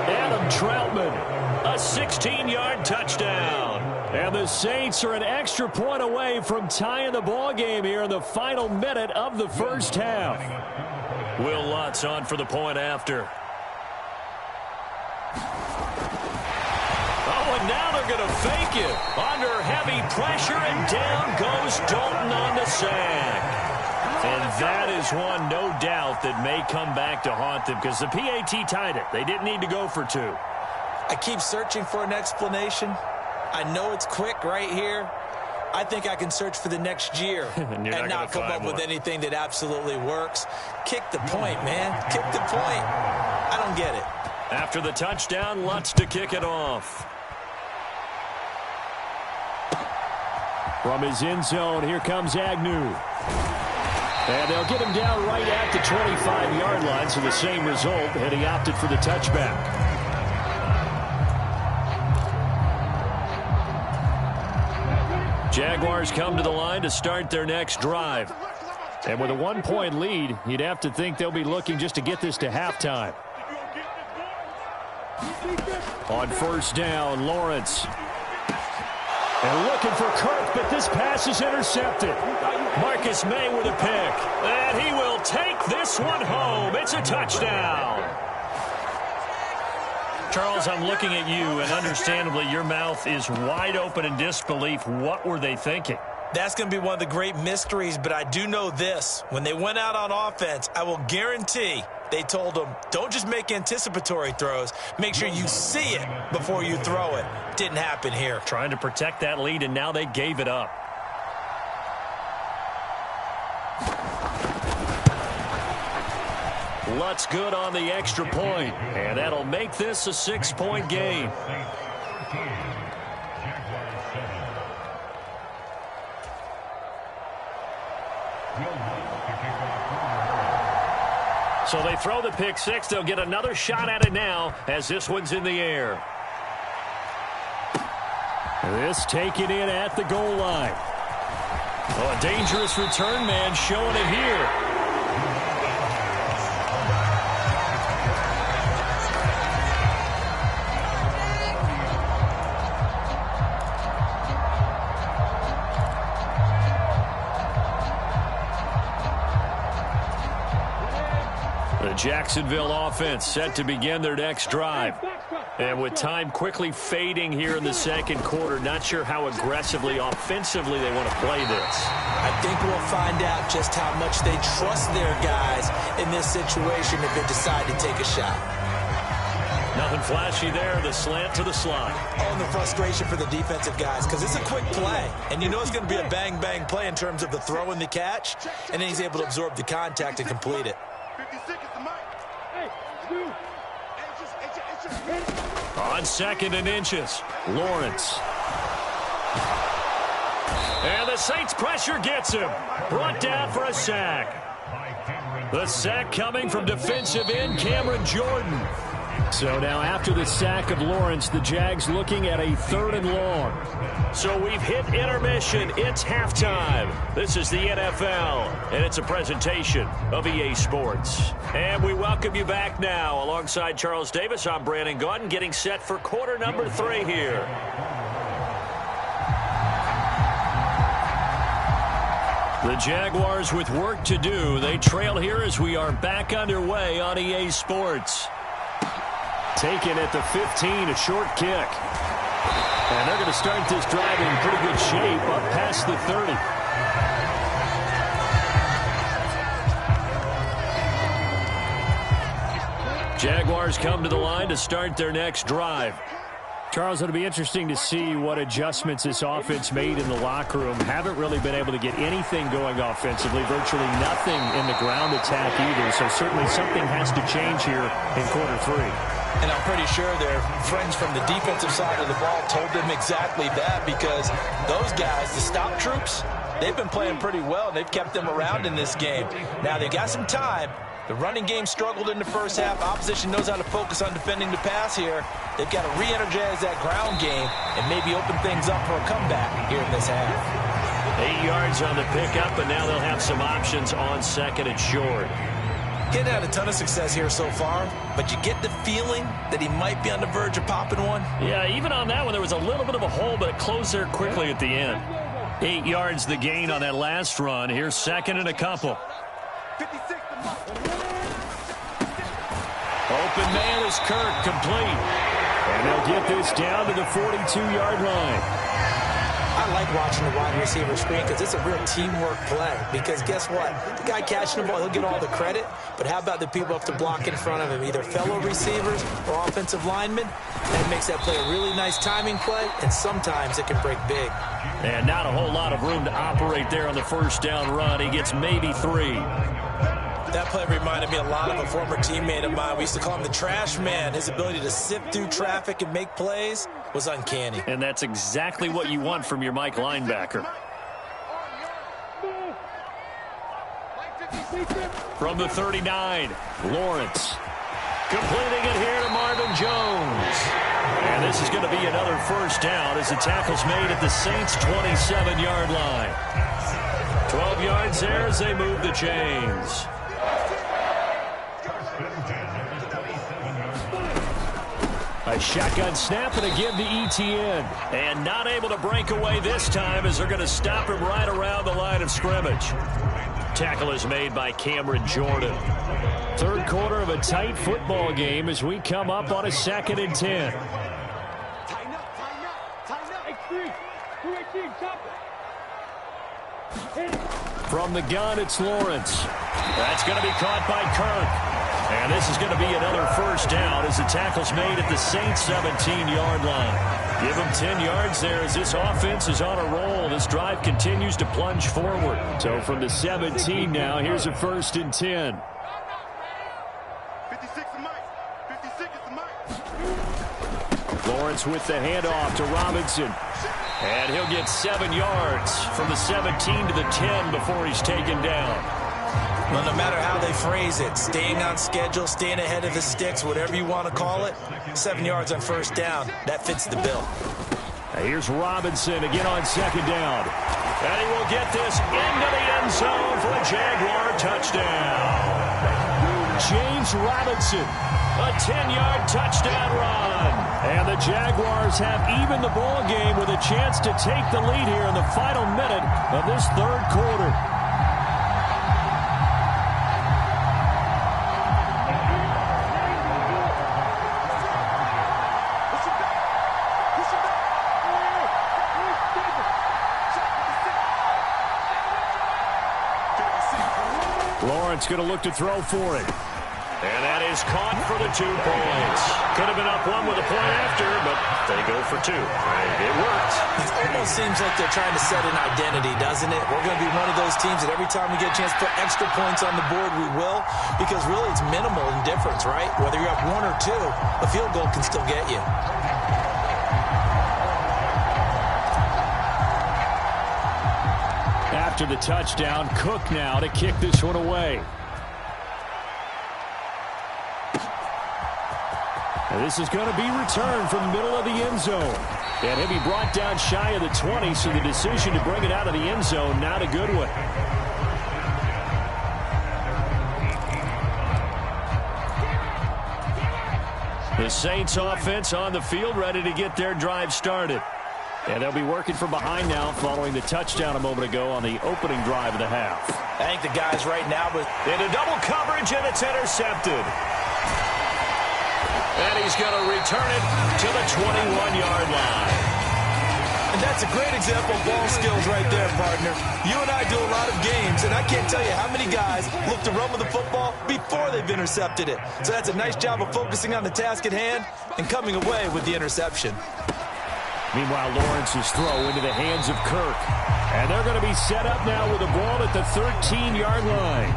Adam Troutman, a 16-yard touchdown. And the Saints are an extra point away from tying the ball game here in the final minute of the first half. Will Lutz on for the point after. Oh, and now they're going to fake it. Under heavy pressure, and down goes Dalton on the sack. And that is one, no doubt, that may come back to haunt them because the PAT tied it. They didn't need to go for 2. I keep searching for an explanation. I know it's quick right here. I think I can search for the next year and not come up with anything that absolutely works. Kick the point, man. Kick the point. I don't get it. After the touchdown, Lutz to kick it off. From his end zone, here comes Agnew. And they'll get him down right at the 25-yard line, so the same result, and he opted for the touchback. Jaguars come to the line to start their next drive. And with a 1-point lead, you'd have to think they'll be looking just to get this to halftime. On first down, Lawrence. And looking for Kirk, but this pass is intercepted. Marcus May with a pick. And he will take this one home. It's a touchdown. Charles, I'm looking at you, and understandably, your mouth is wide open in disbelief. What were they thinking? That's going to be one of the great mysteries, but I do know this. When they went out on offense, I will guarantee they told them, don't just make anticipatory throws. Make sure you see it before you throw it. Didn't happen here. Trying to protect that lead, and now they gave it up. Lutz good on the extra point, and that'll make this a 6-point game. So they throw the pick six. They'll get another shot at it now as this one's in the air. This taken in at the goal line. Oh, a dangerous return man showing it here. The Jacksonville offense set to begin their next drive. And with time quickly fading here in the second quarter, not sure how aggressively, offensively they want to play this. I think we'll find out just how much they trust their guys in this situation if they decide to take a shot. Nothing flashy there, the slant to the slot. Oh, and the frustration for the defensive guys, because it's a quick play. And you know it's going to be a bang-bang play in terms of the throw and the catch, and then he's able to absorb the contact and complete it. On 2nd and inches, Lawrence. And the Saints pressure gets him. Brought down for a sack. The sack coming from defensive end Cameron Jordan. So now after the sack of Lawrence, the Jags looking at a 3rd and long. So we've hit intermission. It's halftime. This is the NFL, and it's a presentation of EA Sports. And we welcome you back now. Alongside Charles Davis, I'm Brandon Gaudin, getting set for quarter number 3 here. The Jaguars with work to do. They trail here as we are back underway on EA Sports. Taken at the 15, a short kick. And they're going to start this drive in pretty good shape up past the 30. Jaguars come to the line to start their next drive. Charles, it'll be interesting to see what adjustments this offense made in the locker room. Haven't really been able to get anything going offensively, virtually nothing in the ground attack either. So certainly something has to change here in quarter 3. And I'm pretty sure their friends from the defensive side of the ball told them exactly that, because those guys, the stop troops, they've been playing pretty well. They've kept them around in this game. Now they've got some time. The running game struggled in the first half. Opposition knows how to focus on defending the pass here. They've got to re-energize that ground game and maybe open things up for a comeback here in this half. 8 yards on the pickup, and now they'll have some options on 2nd and short. He's had a ton of success here so far, but you get the feeling that he might be on the verge of popping one. Yeah, even on that one, there was a little bit of a hole, but it closed there quickly at the end. 8 yards the gain on that last run. Here's 2nd and a couple. Open man is Kirk, complete. And they'll get this down to the 42-yard line. I like watching the wide receiver screen because it's a real teamwork play. Because guess what? The guy catching the ball, he'll get all the credit. But how about the people up to block in front of him, either fellow receivers or offensive linemen? That makes that play a really nice timing play, and sometimes it can break big. And not a whole lot of room to operate there on the first down run. He gets maybe 3. That play reminded me a lot of a former teammate of mine. We used to call him the trash man. His ability to sift through traffic and make plays was uncanny. And that's exactly what you want from your Mike linebacker. From the 39, Lawrence. Completing it here to Marvin Jones. And this is going to be another first down as the tackle's made at the Saints' 27-yard line. 12 yards there as they move the chains. A shotgun snap and a give to Etienne. And not able to break away this time as they're going to stop him right around the line of scrimmage. Tackle is made by Cameron Jordan. Third quarter of a tight football game as we come up on a 2nd and 10. From the gun, it's Lawrence. That's going to be caught by Kirk. And this is going to be another first down as the tackle's made at the Saints' 17-yard line. Give them 10 yards there as this offense is on a roll. This drive continues to plunge forward. So from the 17 now, here's a 1st and 10. 56 is Mike. 56 is Mike. Lawrence with the handoff to Robinson. And he'll get 7 yards from the 17 to the 10 before he's taken down. Well, no matter how they phrase it, staying on schedule, staying ahead of the sticks, whatever you want to call it, 7 yards on first down, that fits the bill. Here's Robinson again on 2nd down. And he will get this into the end zone for a Jaguar touchdown. James Robinson, a 10-yard touchdown run. And the Jaguars have even the ball game with a chance to take the lead here in the final minute of this third quarter. Lawrence going to look to throw for it. And that is caught for the 2 points. Could have been up 1 with a point after, but they go for 2. It worked. It almost seems like they're trying to set an identity, doesn't it? We're going to be one of those teams that every time we get a chance to put extra points on the board, we will. Because really it's minimal in difference, right? Whether you're up 1 or 2, a field goal can still get you. After the touchdown, Cook now to kick this one away. This is going to be returned from the middle of the end zone. And he'll be brought down shy of the 20, so the decision to bring it out of the end zone, not a good one. The Saints offense on the field, ready to get their drive started. And they'll be working from behind now following the touchdown a moment ago on the opening drive of the half. I think the guys right now into double coverage, and it's intercepted. And he's going to return it to the 21-yard line. And that's a great example of ball skills right there, partner. You and I do a lot of games, and I can't tell you how many guys look to run with the football before they've intercepted it. So that's a nice job of focusing on the task at hand and coming away with the interception. Meanwhile, Lawrence's throw into the hands of Kirk. And they're going to be set up now with the ball at the 13-yard line.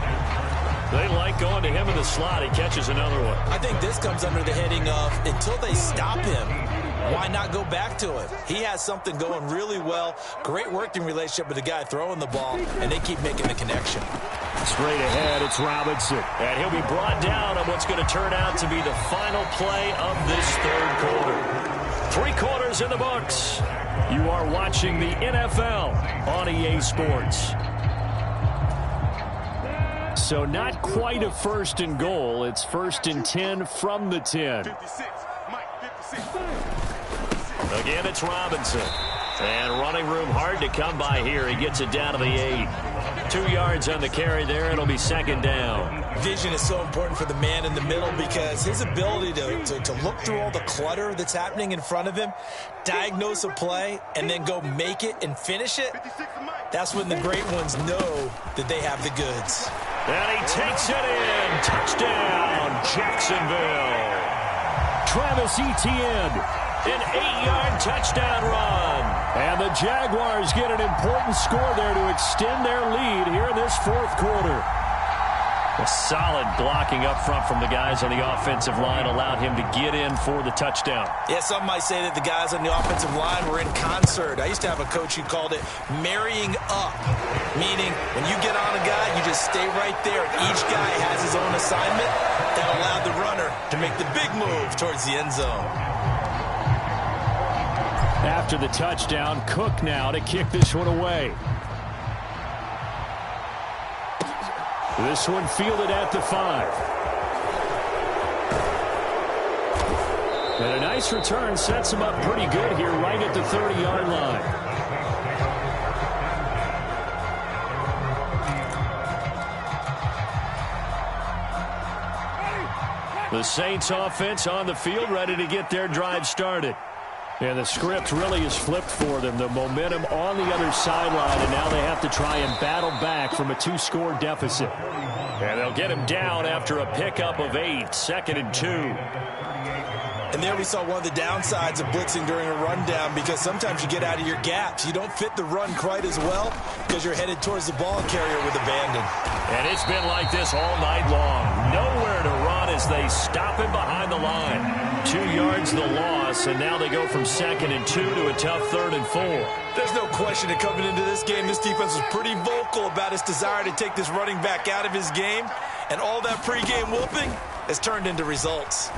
They like going to him in the slot. He catches another one. I think this comes under the heading of until they stop him, why not go back to him? He has something going really well. Great working relationship with the guy throwing the ball, and they keep making the connection. Straight ahead, it's Robinson. And he'll be brought down on what's going to turn out to be the final play of this third quarter. 3 quarters in the books. You are watching the NFL on EA Sports. So not quite a first and goal. It's 1st and 10 from the 10. 56. Mike, 56. Again, it's Robinson. And running room hard to come by here. He gets it down to the 8. 2 yards on the carry there. It'll be second down. Vision is so important for the man in the middle because his ability to look through all the clutter that's happening in front of him, diagnose a play, and then go make it and finish it, that's when the great ones know that they have the goods. And he takes it in. Touchdown, Jacksonville. Travis Etienne. An 8-yard touchdown run. And the Jaguars get an important score there to extend their lead here in this fourth quarter. A solid blocking up front from the guys on the offensive line allowed him to get in for the touchdown. Yeah, some might say that the guys on the offensive line were in concert. I used to have a coach who called it marrying up, meaning when you get on a guy, you just stay right there. Each guy has his own assignment that allowed the runner to make the big move towards the end zone. After the touchdown, Cook now to kick this one away. This one fielded at the 5. And a nice return sets him up pretty good here right at the 30-yard line. The Saints offense on the field ready to get their drive started. And the script really is flipped for them. The momentum on the other sideline, and now they have to try and battle back from a 2-score deficit. And they'll get him down after a pickup of 8, 2nd and 2. And there we saw one of the downsides of blitzing during a rundown because sometimes you get out of your gaps. You don't fit the run quite as well because you're headed towards the ball carrier with abandon. And it's been like this all night long. Nowhere to run as they stop him behind the line. 2 yards the loss, and now they go from 2nd and 2 to a tough 3rd and 4. There's no question that coming into this game, this defense was pretty vocal about its desire to take this running back out of his game, and all that pregame whooping has turned into results.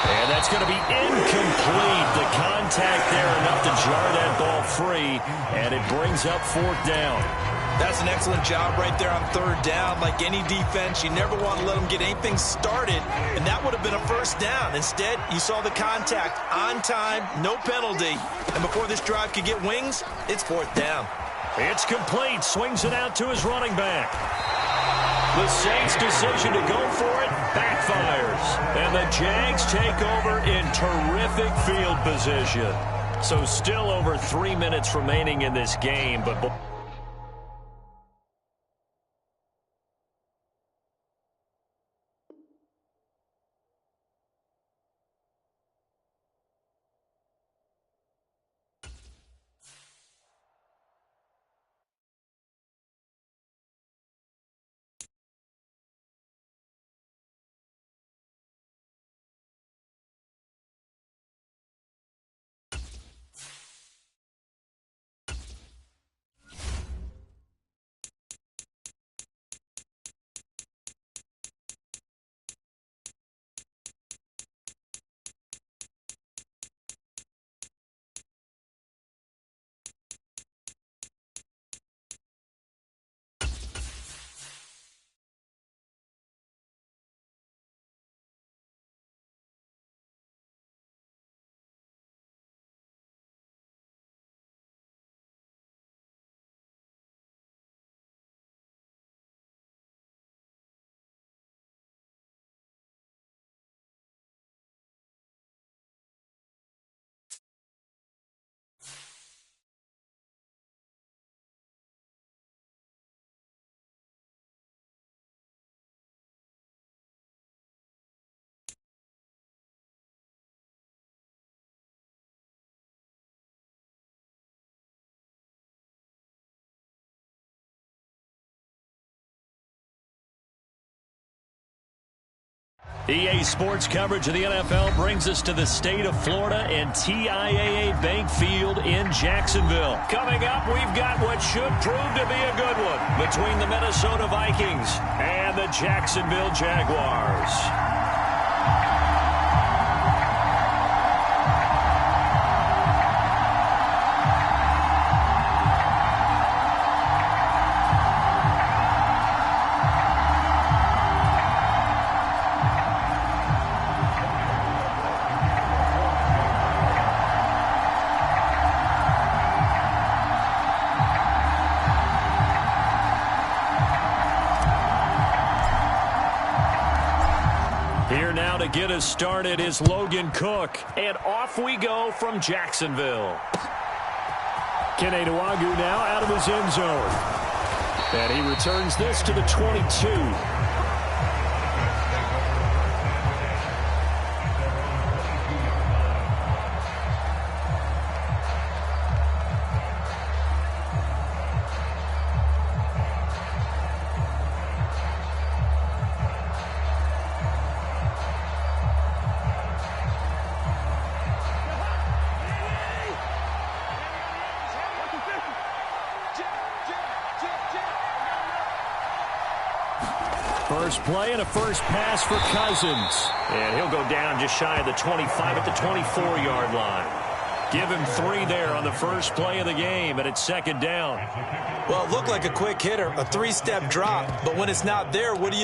And that's going to be incomplete. The contact there enough to jar that ball free, and it brings up 4th down. That's an excellent job right there on 3rd down. Like any defense, you never want to let them get anything started, and that would have been a 1st down. Instead, you saw the contact on time, no penalty, and before this drive could get wings, it's 4th down. It's complete. Swings it out to his running back. The Saints' decision to go for it backfires, and the Jags take over in terrific field position. So still over 3 minutes remaining in this game, but EA Sports coverage of the NFL brings us to the state of Florida and TIAA Bank Field in Jacksonville. Coming up, we've got what should prove to be a good one between the Minnesota Vikings and the Jacksonville Jaguars. To get us started is Logan Cook, and off we go from Jacksonville. Kene Nwangwu now out of his end zone, and he returns this to the 22. First play and a first pass for Cousins. And he'll go down just shy of the 25 at the 24-yard line. Give him 3 there on the first play of the game, and it's second down. Well, it looked like a quick hitter, a 3-step drop, but when it's not there, what do?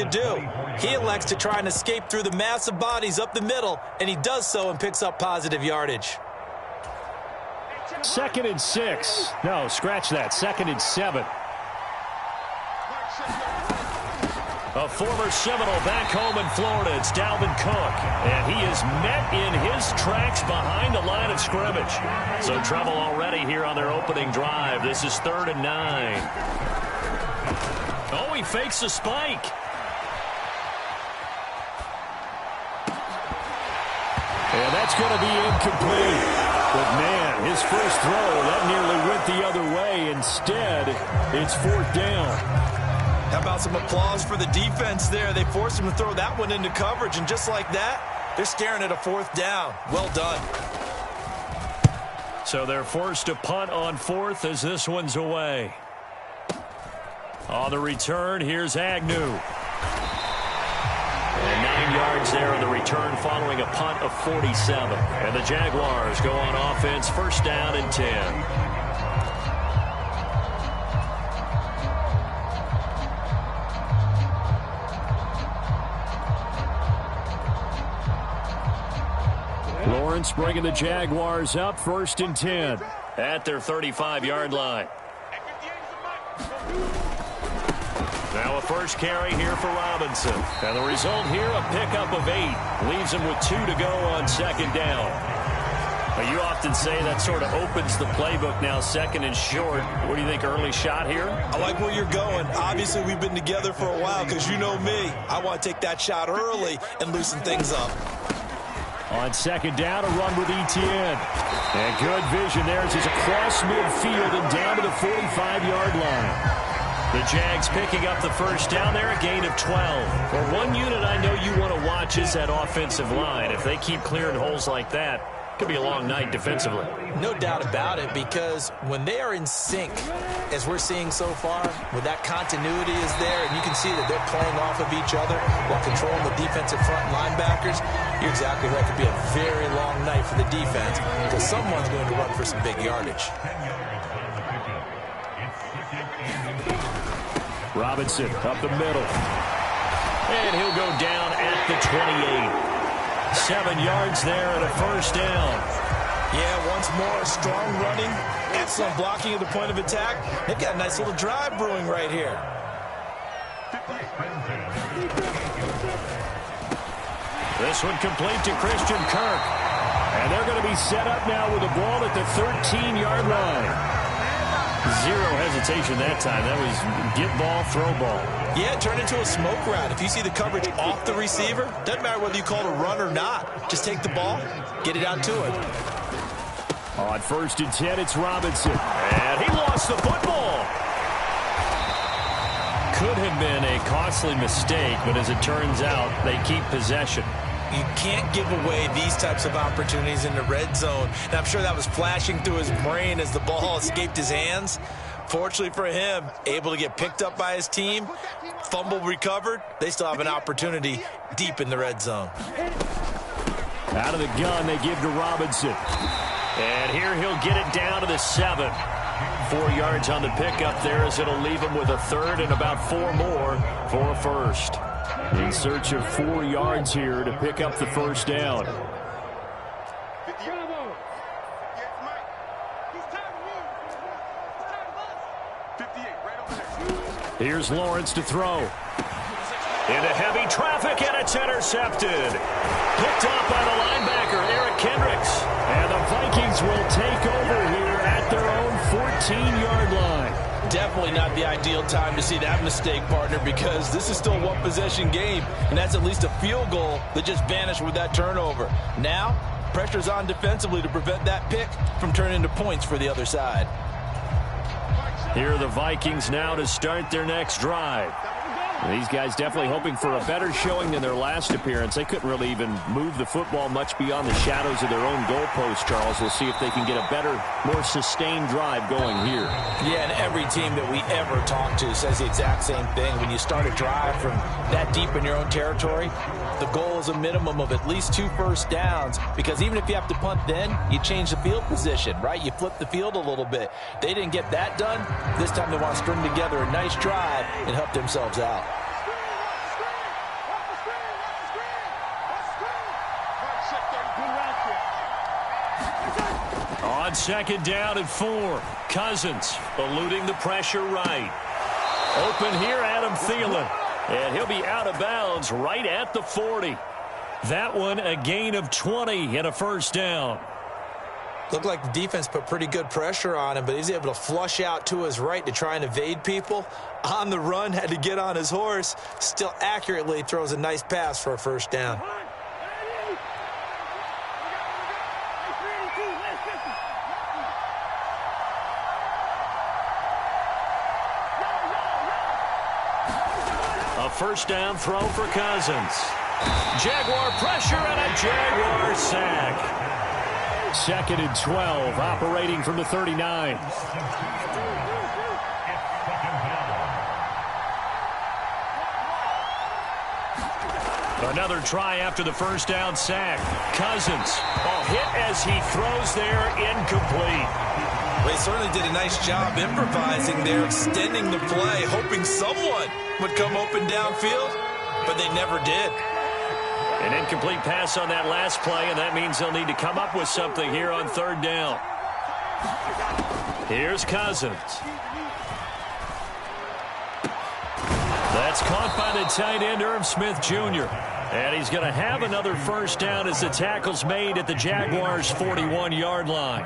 He elects to try and escape through the massive bodies up the middle, and he does so and picks up positive yardage. 2nd and 6. No, scratch that. 2nd and 7. A former Seminole back home in Florida. It's Dalvin Cook. And he is met in his tracks behind the line of scrimmage. So trouble already here on their opening drive. This is 3rd and 9. Oh, he fakes a spike. And that's going to be incomplete. But, man, his first throw, that nearly went the other way. Instead, it's 4th down. How about some applause for the defense there? They forced him to throw that one into coverage, and just like that, they're staring at a 4th down. Well done. So they're forced to punt on 4th as this one's away. On the return, here's Agnew. And 9 yards there on the return following a punt of 47. And the Jaguars go on offense, 1st down and 10. Lawrence bringing the Jaguars up, 1st and 10. At their 35-yard line. Now a first carry here for Robinson. And the result here, a pickup of 8. Leaves him with 2 to go on 2nd down. Now, you often say that sort of opens the playbook now, 2nd and short. What do you think, early shot here? I like where you're going. Obviously, we've been together for a while because you know me. I want to take that shot early and loosen things up. On 2nd down, a run with Etienne. And good vision there as he's across midfield and down to the 45-yard line. The Jags picking up the first down there, a gain of 12. Well, one unit I know you want to watch is that offensive line. If they keep clearing holes like that, it could be a long night defensively. No doubt about it, because when they are in sync, as we're seeing so far, when that continuity is there, and you can see that they're playing off of each other while controlling the defensive front linebackers, you're exactly right. It could be a very long night for the defense because someone's going to run for some big yardage. Robinson up the middle. And he'll go down at the 28. 7 yards there and a first down. Yeah, once more, strong running, excellent blocking at the point of attack. They've got a nice little drive brewing right here. This one complete to Christian Kirk. And they're going to be set up now with the ball at the 13-yard line. Zero hesitation that time. That was get ball, throw ball. Yeah, it turned into a smoke route. If you see the coverage off the receiver, doesn't matter whether you call it a run or not. Just take the ball, get it out to it. On 1st and 10, it's Robinson. And he lost the football. could have been a costly mistake, but as it turns out, they keep possession. You can't give away these types of opportunities in the red zone. And I'm sure that was flashing through his brain as the ball escaped his hands. Fortunately for him, able to get picked up by his team, fumble recovered. They still have an opportunity deep in the red zone. Out of the gun, they give to Robinson. And here he'll get it down to the 7. 4 yards on the pickup there as it'll leave him with a third and about 4 more for a first. In search of 4 yards here to pick up the first down. Here's Lawrence to throw. Into heavy traffic, and it's intercepted. Picked up by the linebacker, Eric Kendricks. And the Vikings will take over here at their own 14-yard line. Definitely not the ideal time to see that mistake, partner, because this is still a one-possession game, and that's at least a field goal that just vanished with that turnover. Now, pressure's on defensively to prevent that pick from turning into points for the other side. Here are the Vikings now to start their next drive. These guys definitely hoping for a better showing than their last appearance. They couldn't really even move the football much beyond the shadows of their own goalpost, Charles. We'll see if they can get a better, more sustained drive going here. Yeah, and every team that we ever talk to says the exact same thing. When you start a drive from that deep in your own territory, the goal is a minimum of at least 2 first downs, because even if you have to punt then, you change the field position, right? You flip the field a little bit. They didn't get that done. This time they want to string together a nice drive and help themselves out. On second down and 4, Cousins eluding the pressure right. Open here, Adam Thielen. And he'll be out of bounds right at the 40. That one a gain of 20 and a first down. Looked like the defense put pretty good pressure on him, but he's able to flush out to his right to try and evade people. On the run, had to get on his horse. Still accurately throws a nice pass for a first down. A first down throw for Cousins. Jaguar pressure and a Jaguar sack. Second and 12, operating from the 39. Another try after the first down sack. Cousins, a hit as he throws there, incomplete. Well, he certainly did a nice job improvising there, extending the play, hoping someone would come open downfield, but they never did. An incomplete pass on that last play, and that means they'll need to come up with something here on third down. Here's Cousins. That's caught by the tight end, Irv Smith Jr. And he's going to have another first down as the tackle's made at the Jaguars' 41-yard line.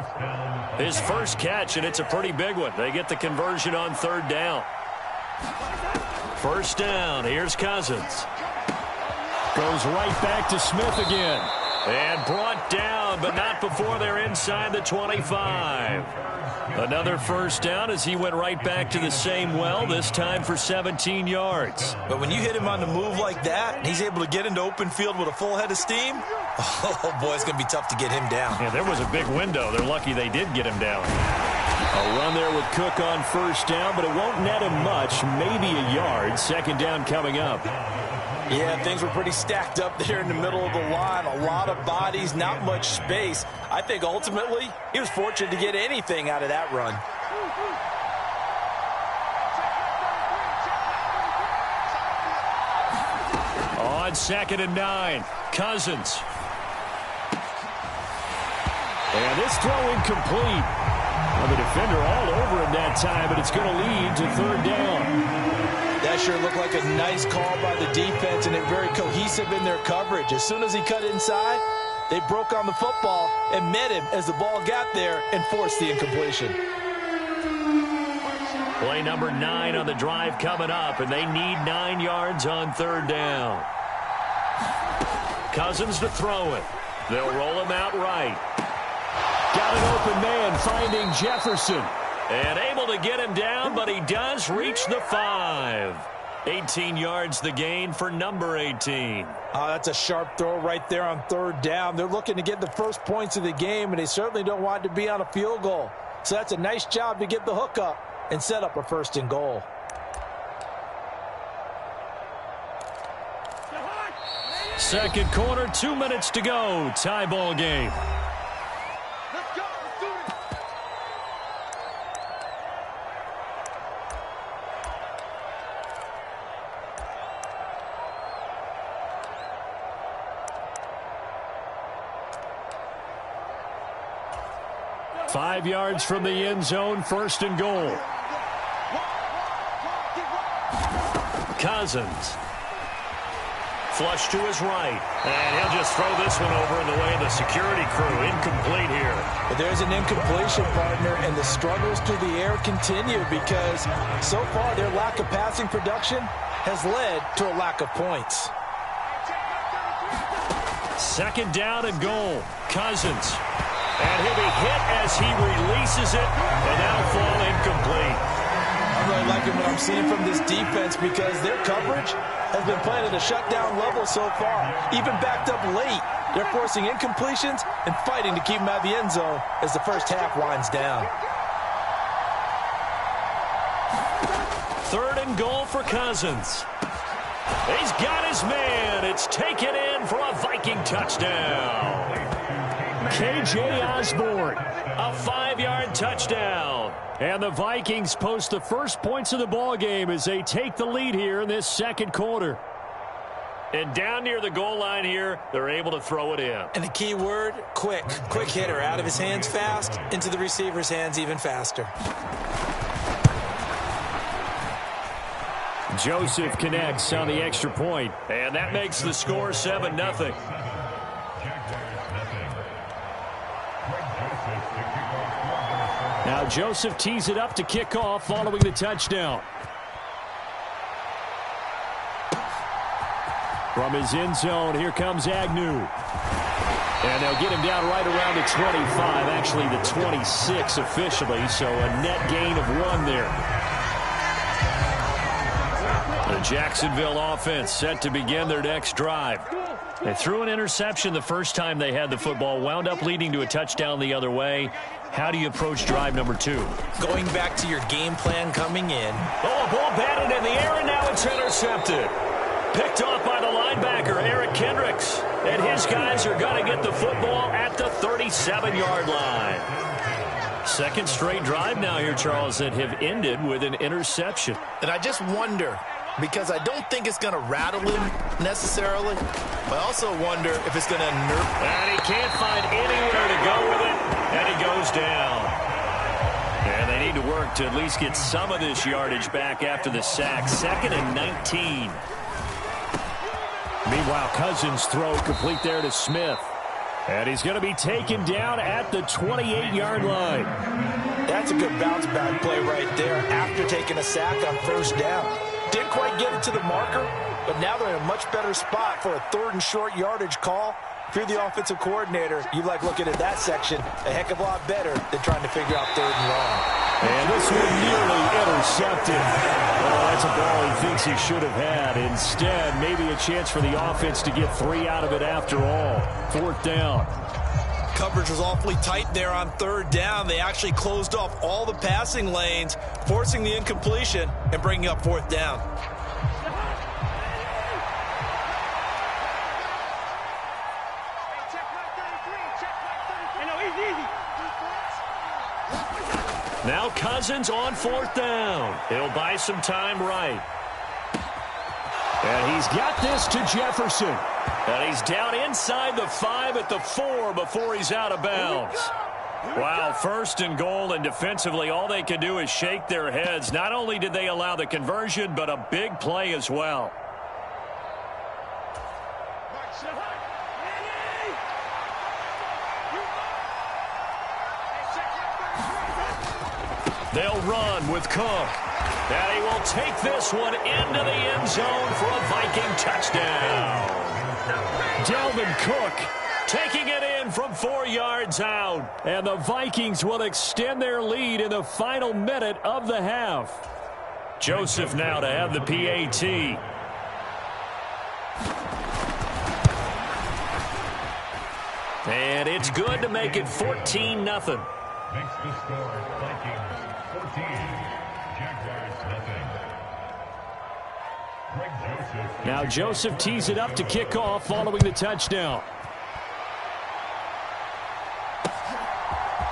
His first catch, and it's a pretty big one. They get the conversion on third down. First down, here's Cousins. Goes right back to Smith again. And brought down, but not before they're inside the 25. Another first down as he went right back to the same well, this time for 17 yards. But when you hit him on the move like that, and he's able to get into open field with a full head of steam, oh, boy, it's going to be tough to get him down. Yeah, there was a big window. They're lucky they did get him down. A run there with Cook on first down, but it won't net him much, maybe a yard. Second down coming up. Yeah, things were pretty stacked up there in the middle of the line. A lot of bodies, not much space. I think ultimately he was fortunate to get anything out of that run. On second and 9, Cousins. And this throw incomplete. Well, the defender all over him that time, but it's going to lead to third down. That sure looked like a nice call by the defense, and they're very cohesive in their coverage. As soon as he cut inside, they broke on the football and met him as the ball got there and forced the incompletion. Play number 9 on the drive coming up, and they need 9 yards on third down. Cousins to throw it. They'll roll him out right. Got an open man finding Jefferson. And able to get him down, but he does reach the 5. 18 yards the gain for number 18. That's a sharp throw right there on third down. They're looking to get the first points of the game, and they certainly don't want it to be on a field goal. So that's a nice job to get the hook up and set up a 1st and goal. Second quarter, 2 minutes to go. Tie ball game. Let's go, students. 5 yards from the end zone, 1st and goal. Cousins. Flush to his right. And he'll just throw this one over in the way of the security crew. Incomplete here. But there's an incompletion, partner, and the struggles through the air continue because so far their lack of passing production has led to a lack of points. 2nd down and goal. Cousins. And he'll be hit as he releases it, and that'll fall incomplete. I'm really liking what I'm seeing from this defense because their coverage has been playing at a shutdown level so far. Even backed up late, they're forcing incompletions and fighting to keep them out of the end zone as the first half winds down. 3rd and goal for Cousins. He's got his man. It's taken in for a Viking touchdown. K.J. Osborne. A 5-yard touchdown. And the Vikings post the first points of the ball game as they take the lead here in this 2nd quarter. And down near the goal line here, they're able to throw it in. And the key word, quick. Quick hitter. Out of his hands fast, into the receiver's hands even faster. Joseph connects on the extra point. And that makes the score 7-0. Now Joseph tees it up to kick off following the touchdown. From his end zone, here comes Agnew. And they'll get him down right around the 25, actually the 26 officially, so a net gain of 1 there. The Jacksonville offense set to begin their next drive. They threw an interception the first time they had the football, wound up leading to a touchdown the other way. How do you approach drive number 2? Going back to your game plan coming in. Oh, a ball batted in the air, and now it's intercepted. Picked off by the linebacker, Eric Kendricks. And his guys are going to get the football at the 37-yard line. 2nd straight drive now here, Charles, that have ended with an interception. And I just wonder, because I don't think it's going to rattle him necessarily, but I also wonder if it's going to nerve. And he can't find anywhere to go with it, and he goes down. And they need to work to at least get some of this yardage back after the sack. 2nd and 19. Meanwhile, Cousins' throw complete there to Smith. And he's going to be taken down at the 28-yard line. That's a good bounce-back play right there after taking a sack on 1st down. Didn't quite get it to the marker, but now they're in a much better spot for a 3rd and short yardage call. If you're the offensive coordinator, you like looking at that section a heck of a lot better than trying to figure out 3rd and long. And this one nearly intercepted. Oh, that's a ball he thinks he should have had. Instead, maybe a chance for the offense to get 3 out of it after all. 4th down. Coverage was awfully tight there on 3rd down. They actually closed off all the passing lanes, forcing the incompletion and bringing up 4th down. Now Cousins on 4th down. He'll buy some time right. And he's got this to Jefferson. And he's down inside the 5 at the 4 before he's out of bounds. Wow, 1st and goal, and defensively all they can do is shake their heads. Not only did they allow the conversion, but a big play as well. They'll run with Cook. And he will take this one into the end zone for a Viking touchdown. Dalvin Cook taking it in from 4 yards out. And the Vikings will extend their lead in the final minute of the half. Joseph now to have the PAT. And it's good to make it 14-0. Makes the score Vikings 14, Jaguars nothing. Now Joseph tees it up to kick off following the touchdown.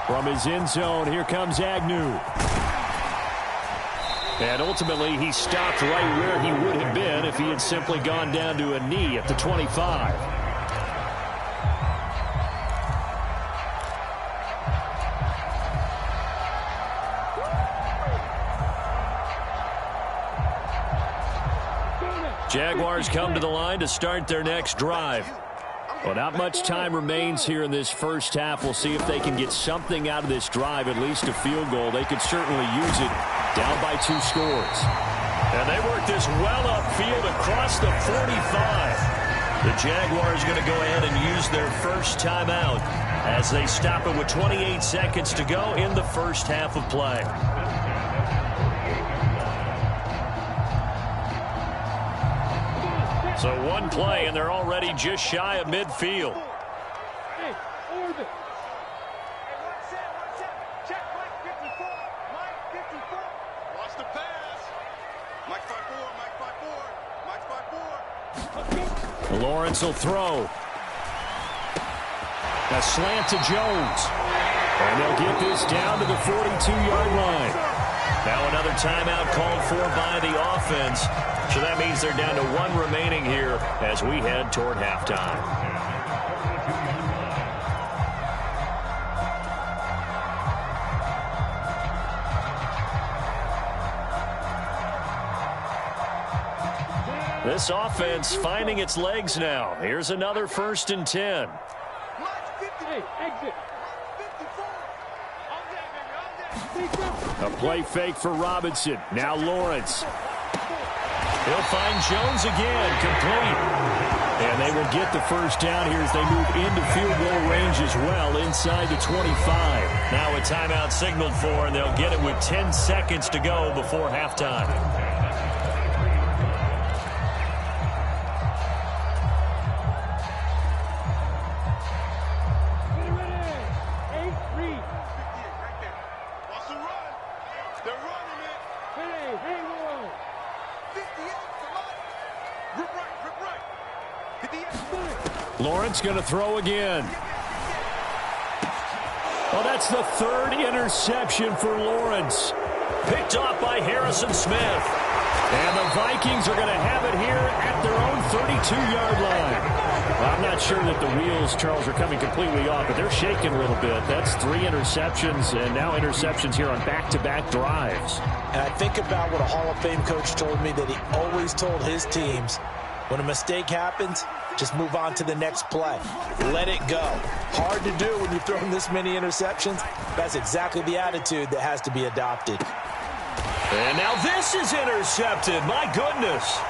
From his end zone, here comes Agnew. And ultimately, he stopped right where he would have been if he had simply gone down to a knee at the 25. Jaguars come to the line to start their next drive. Well, not much time remains here in this first half. We'll see if they can get something out of this drive, at least a field goal. They could certainly use it down by 2 scores. And they work this well upfield across the 45. The Jaguars going to go ahead and use their first timeout as they stop it with 28 seconds to go in the first half of play. So one play, and they're already just shy of midfield. Hey, orbit. Hey, 1-7. Check Mike 54. Mike 54. Watch the pass. Mike 54. Mike 54. Lawrence will throw. A slant to Jones. And they'll get this down to the 42-yard line. Now another timeout called for by the offense. So that means they're down to 1 remaining here as we head toward halftime. This offense finding its legs now. Here's another 1st and 10. Hey, exit. A play fake for Robinson. Now Lawrence. He'll find Jones again, complete. And they will get the first down here as they move into field goal range as well, inside the 25. Now a timeout signaled for, and they'll get it with 10 seconds to go before halftime. Lawrence going to throw again. Well, that's the 3rd interception for Lawrence. Picked off by Harrison Smith. And the Vikings are going to have it here at their own 32-yard line. Well, I'm not sure that the wheels, Charles, are coming completely off, but they're shaking a little bit. That's 3 interceptions, and now interceptions here on back-to-back drives. And I think about what a Hall of Fame coach told me, that he always told his teams, when a mistake happens, just move on to the next play. Let it go. Hard to do when you've thrown this many interceptions. That's exactly the attitude that has to be adopted. And now this is intercepted. My goodness.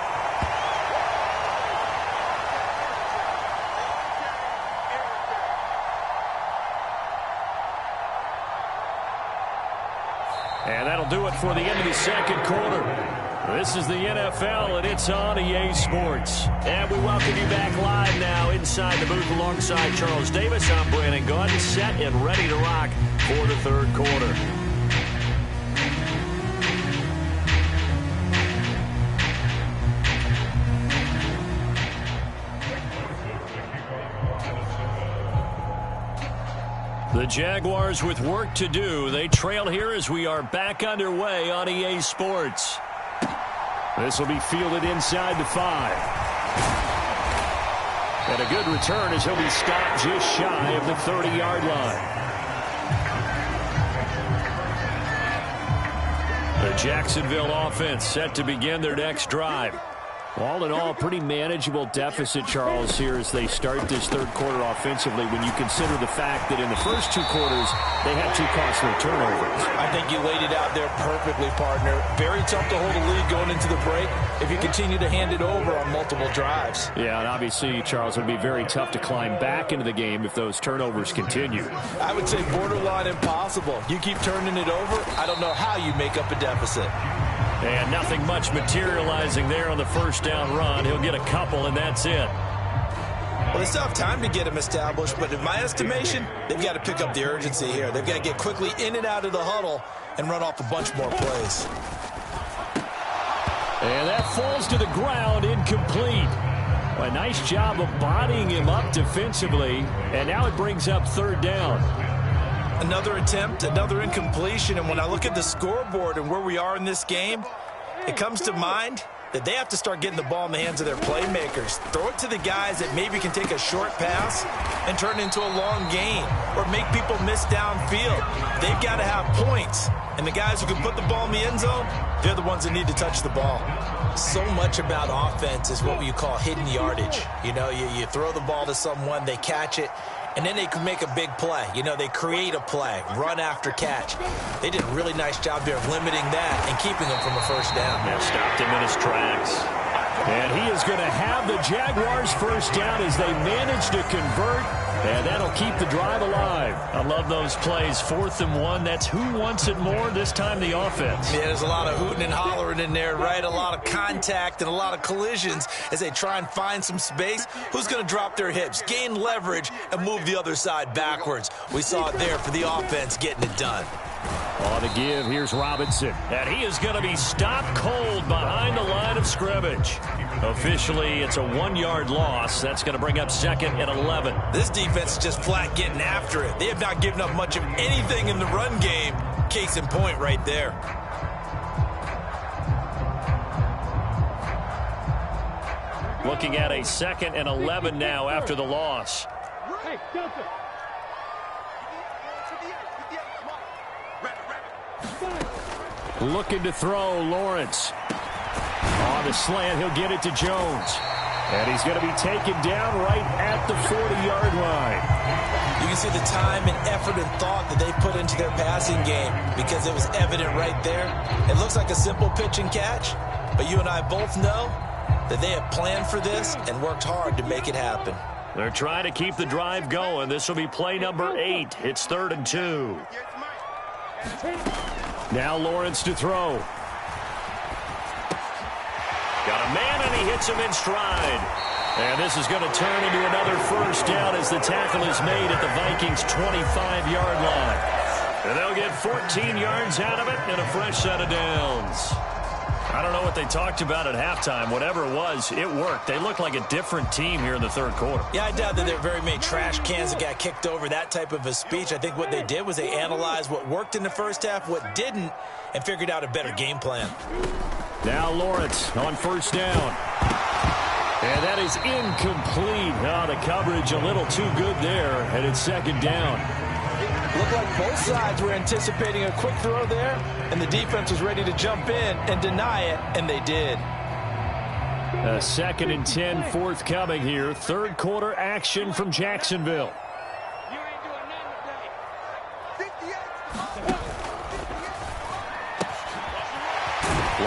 And that'll do it for the end of the second quarter. This is the NFL, and it's on EA Sports. And we welcome you back live now inside the booth alongside Charles Davis. I'm Brandon Gunn, set and ready to rock for the third quarter. The Jaguars with work to do. They trail here as we are back underway on EA Sports. This will be fielded inside the 5. And a good return as he'll be stopped just shy of the 30-yard line. The Jacksonville offense set to begin their next drive. All in all, pretty manageable deficit, Charles, here as they start this third quarter offensively when you consider the fact that in the first 2 quarters, they had 2 costly turnovers. I think you laid it out there perfectly, partner. Very tough to hold a lead going into the break if you continue to hand it over on multiple drives. Yeah, and obviously, Charles, it would be very tough to climb back into the game if those turnovers continue. I would say borderline impossible. You keep turning it over, I don't know how you make up a deficit. And nothing much materializing there on the first down run. He'll get a couple, and that's it. Well, they still have time to get him established, but in my estimation, they've got to pick up the urgency here. They've got to get quickly in and out of the huddle and run off a bunch more plays. And that falls to the ground, incomplete. Well, a nice job of bodying him up defensively, and now it brings up third down. Another attempt, another incompletion, and when I look at the scoreboard and where we are in this game, it comes to mind that they have to start getting the ball in the hands of their playmakers. Throw it to the guys that maybe can take a short pass and turn it into a long gain or make people miss downfield. They've got to have points, and the guys who can put the ball in the end zone, they're the ones that need to touch the ball. So much about offense is what you call hidden yardage. You know, you throw the ball to someone, they catch it, and then they can make a big play. You know, they create a play, run after catch. They did a really nice job there of limiting that and keeping him from a first down. Yeah, stopped him in his tracks. And he is going to have the Jaguars first down as they manage to convert, and that'll keep the drive alive. I love those plays. 4th and 1. That's who wants it more, this time the offense. Yeah, there's a lot of hooting and hollering in there, right? A lot of contact and a lot of collisions as they try and find some space. Who's going to drop their hips, gain leverage, and move the other side backwards? We saw it there for the offense getting it done. On the give, here's Robinson. And he is going to be stopped cold behind the line of scrimmage. Officially, it's a 1-yard loss. That's going to bring up 2nd and 11. This defense is just flat getting after it. They have not given up much of anything in the run game. Case in point right there. Looking at a 2nd and 11 now after the loss. Hey, Delta. Looking to throw, Lawrence. On the slant, he'll get it to Jones. And he's going to be taken down right at the 40-yard line. You can see the time and effort and thought that they put into their passing game because it was evident right there. It looks like a simple pitch and catch, but you and I both know that they have planned for this and worked hard to make it happen. They're trying to keep the drive going. This will be play number 8. It's 3rd and 2. Now Lawrence to throw. Got a man, and he hits him in stride. And this is going to turn into another first down as the tackle is made at the Vikings' 25-yard line. And they'll get 14 yards out of it and a fresh set of downs. I don't know what they talked about at halftime. Whatever it was, it worked. They look like a different team here in the third quarter. Yeah, I doubt that there were very many trash cans that got kicked over, that type of a speech. I think what they did was they analyzed what worked in the first half, what didn't, and figured out a better game plan. Now Lawrence on first down. And that is incomplete. Oh, the coverage a little too good there, and it's 2nd down. Looked like both sides were anticipating a quick throw there, and the defense was ready to jump in and deny it, and they did. A 2nd and 10 forthcoming here. Third quarter action from Jacksonville. You ain't doing nothing today.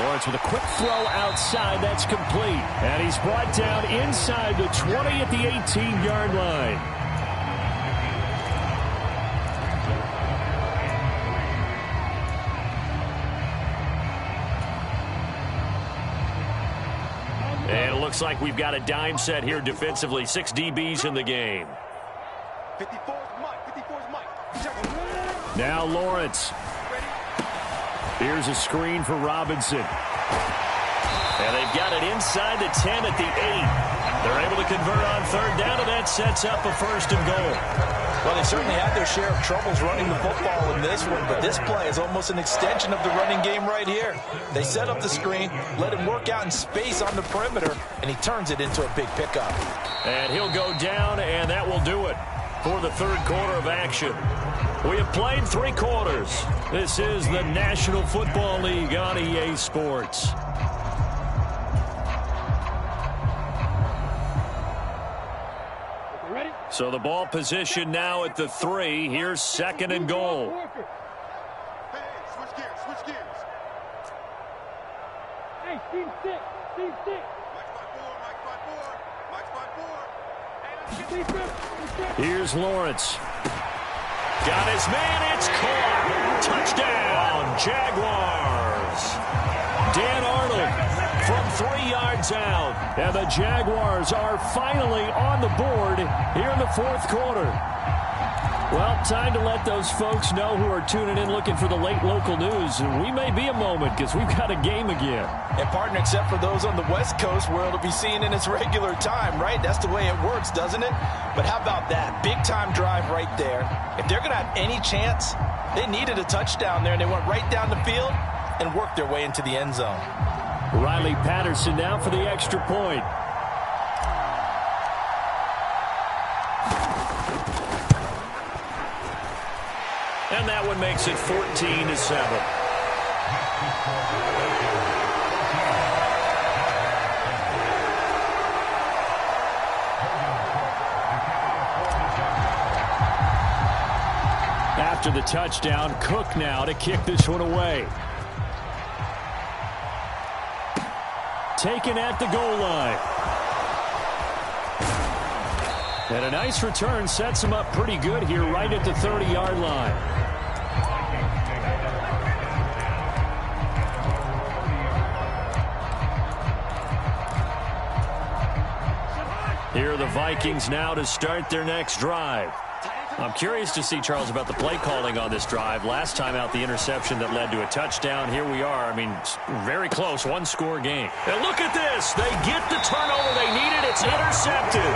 Lawrence with a quick throw outside. That's complete. And he's brought down inside the 20 at the 18-yard line. And it looks like we've got a dime set here defensively. 6 DBs in the game. 54's Mike. Now Lawrence. Here's a screen for Robinson. And they've got it inside the 10 at the 8. They're able to convert on third down, and that sets up a 1st and goal. Well, they certainly had their share of troubles running the football in this one, but this play is almost an extension of the running game right here. They set up the screen, let him work out in space on the perimeter, and he turns it into a big pickup. And he'll go down, and that will do it for the third quarter of action. We have played 3 quarters. This is the National Football League on EA Sports. So the ball position now at the 3. Here's 2nd and goal. Hey, switch gears. Hey, team stick. Mike's by 4. Here's Lawrence. Got his man. It's caught. Touchdown, Jaguars. Dan Arnold from 3 yards out. And the Jaguars are finally on the board here in the fourth quarter. Well, time to let those folks know who are tuning in looking for the late local news. We may be a moment because we've got a game again. And, partner, except for those on the West Coast where it'll be seen in its regular time, right? That's the way it works, doesn't it? But how about that? Big-time drive right there. If they're going to have any chance, they needed a touchdown there, and they went right down the field and worked their way into the end zone. Riley Patterson now for the extra point. And that one makes it 14-7. After the touchdown, Cook now to kick this one away. Taken at the goal line. And a nice return sets him up pretty good here right at the 30-yard line. Here are the Vikings now to start their next drive. I'm curious to see, Charles, about the play calling on this drive. Last time out, the interception that led to a touchdown. Here we are. I mean, very close, one-score game. And look at this. They get the turnover they needed. It's intercepted.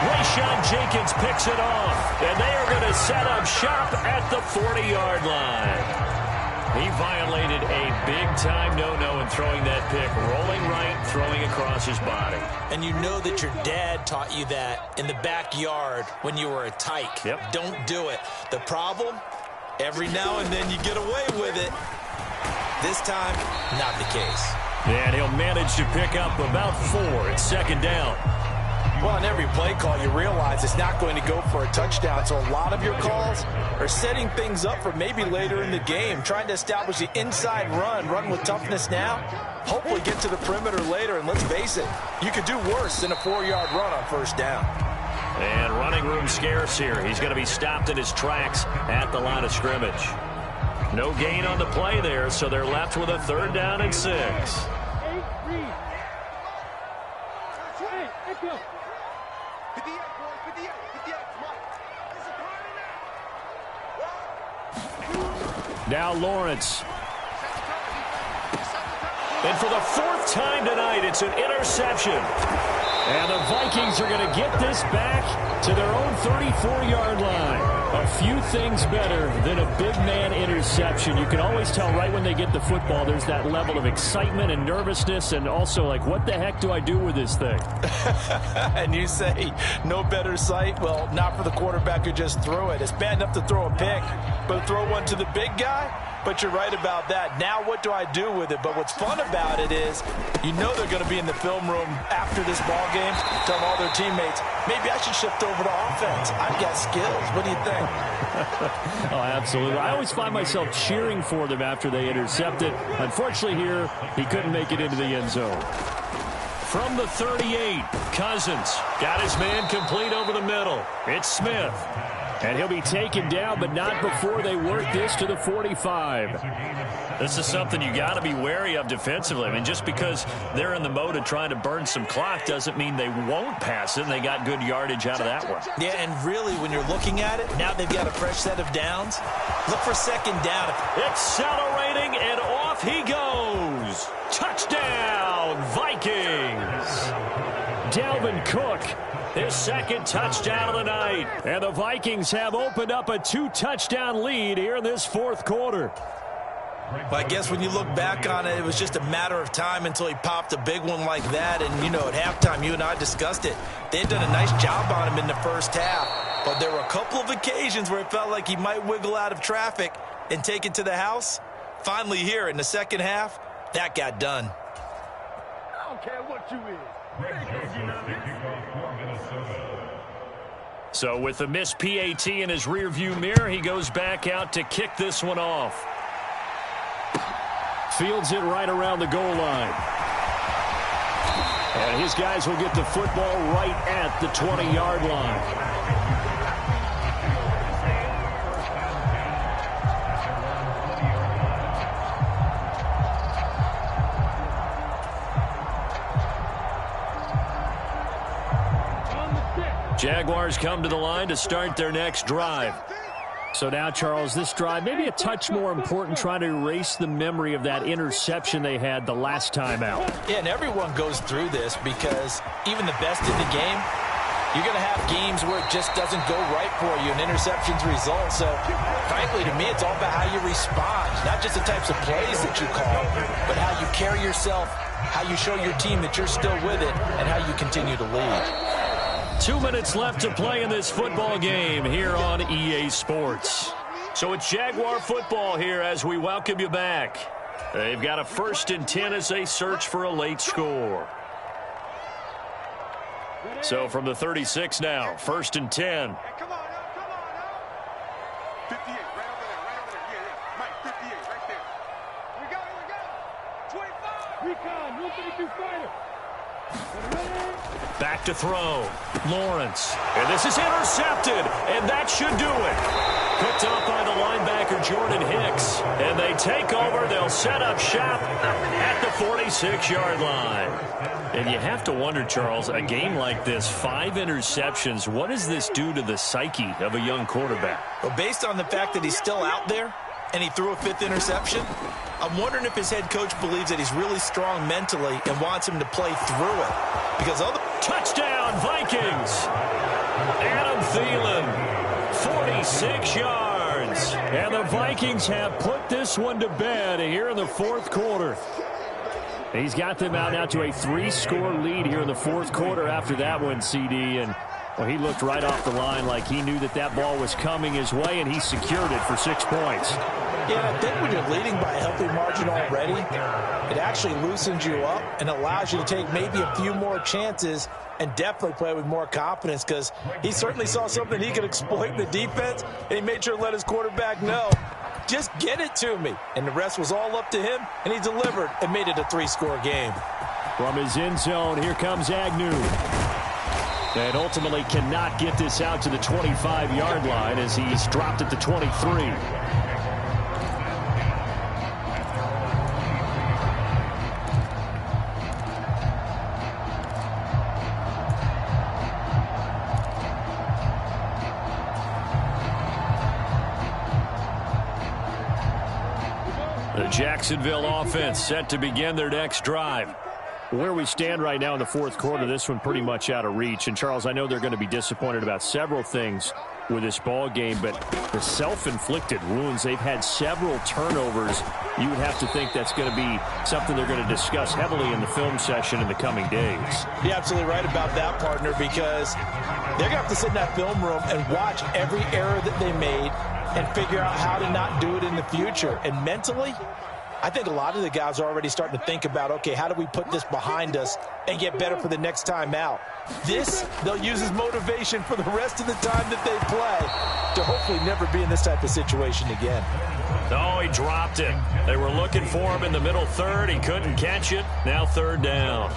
Rayshawn Jenkins picks it off. And they are going to set up shop at the 40-yard line. He violated a big-time no-no in throwing that pick. Rolling right, throwing across his body. And you know that your dad taught you that in the backyard when you were a tyke. Yep. Don't do it. The problem, every now and then you get away with it. This time, not the case. And he'll manage to pick up about 4. It's second down. Well, on every play call, you realize it's not going to go for a touchdown. So a lot of your calls are setting things up for maybe later in the game, trying to establish the inside run with toughness now, hopefully get to the perimeter later. And let's face it, you could do worse than a 4-yard run on first down. And running room scarce here. He's going to be stopped in his tracks at the line of scrimmage. No gain on the play there, so they're left with a 3rd down and 6. Now Lawrence. And for the 4th time tonight, it's an interception. And the Vikings are going to get this back to their own 34-yard line. A few things better than a big man interception. You can always tell right when they get the football, there's that level of excitement and nervousness, and also like, what the heck do I do with this thing? And you say, no better sight? Well, not for the quarterback who just threw it. It's bad enough to throw a pick, but throw one to the big guy? But you're right about that. Now what do I do with it? But what's fun about it is you know they're going to be in the film room after this ball game, telling all their teammates, maybe I should shift over to offense. I've got skills. What do you think? Oh, absolutely. I always find myself cheering for them after they intercept it. Unfortunately here, he couldn't make it into the end zone. From the 38, Cousins got his man complete over the middle. It's Smith. And he'll be taken down, but not before they work this to the 45. This is something you got to be wary of defensively. I mean, just because they're in the mode of trying to burn some clock doesn't mean they won't pass it, and they got good yardage out of that one. Yeah, and really, when you're looking at it, now they've got a fresh set of downs. Look for 2nd down. Accelerating, and off he goes. Touchdown, Vikings. Dalvin Cook, his 2nd touchdown of the night. And the Vikings have opened up a 2-touchdown lead here in this 4th quarter. Well, I guess when you look back on it, it was just a matter of time until he popped a big one like that. And, you know, at halftime, you and I discussed it. They had done a nice job on him in the first half. But there were a couple of occasions where it felt like he might wiggle out of traffic and take it to the house. Finally here in the second half, that got done. I don't care what you is. So with the missed PAT in his rearview mirror, he goes back out to kick this one off. Fields it right around the goal line. And his guys will get the football right at the 20-yard line. Jaguars come to the line to start their next drive. So now, Charles, this drive maybe a touch more important, trying to erase the memory of that interception they had the last time out. Yeah, and everyone goes through this because even the best in the game, you're going to have games where it just doesn't go right for you and interceptions result. So, frankly, to me, it's all about how you respond, not just the types of plays that you call, but how you carry yourself, how you show your team that you're still with it, and how you continue to lead. 2 minutes left to play in this football game here on EA Sports. So it's Jaguar football here as we welcome you back. They've got a 1st and 10 as they search for a late score. So from the 36 now, 1st and 10. Hey, come on now, come on now. 58, right over there. Yeah. Mike, 58, right there. We got it. 25. Recon, 132 fighter. Back to throw. Lawrence. And this is intercepted. And that should do it. Picked up by the linebacker, Jordan Hicks. And they take over. They'll set up shop at the 46-yard line. And you have to wonder, Charles, a game like this, 5 interceptions, what does this do to the psyche of a young quarterback? Well, based on the fact that he's still out there and he threw a 5th interception, I'm wondering if his head coach believes that he's really strong mentally and wants him to play through it. Because other touchdown, Vikings! Adam Thielen, 46 yards. And the Vikings have put this one to bed here in the 4th quarter. He's got them out now to a 3-score lead here in the 4th quarter after that one, CD. And well, he looked right off the line like he knew that that ball was coming his way, and he secured it for 6 points. Yeah, I think when you're leading by a healthy margin already, it actually loosens you up and allows you to take maybe a few more chances and definitely play with more confidence, because he certainly saw something he could exploit in the defense, and he made sure to let his quarterback know, just get it to me. And the rest was all up to him, and he delivered and made it a 3-score game. From his end zone, here comes Agnew. And ultimately cannot get this out to the 25-yard line as he's dropped at the 23. The Jacksonville offense set to begin their next drive. Where we stand right now in the 4th quarter, this one pretty much out of reach. And, Charles, I know they're going to be disappointed about several things with this ball game, but the self-inflicted wounds, they've had several turnovers. You would have to think that's going to be something they're going to discuss heavily in the film session in the coming days. You're absolutely right about that, partner, because they're going to have to sit in that film room and watch every error that they made and figure out how to not do it in the future. And mentally, I think a lot of the guys are already starting to think about, okay, how do we put this behind us and get better for the next time out? This, they'll use as motivation for the rest of the time that they play to hopefully never be in this type of situation again. Oh, he dropped it. They were looking for him in the middle third. He couldn't catch it. Now 3rd down.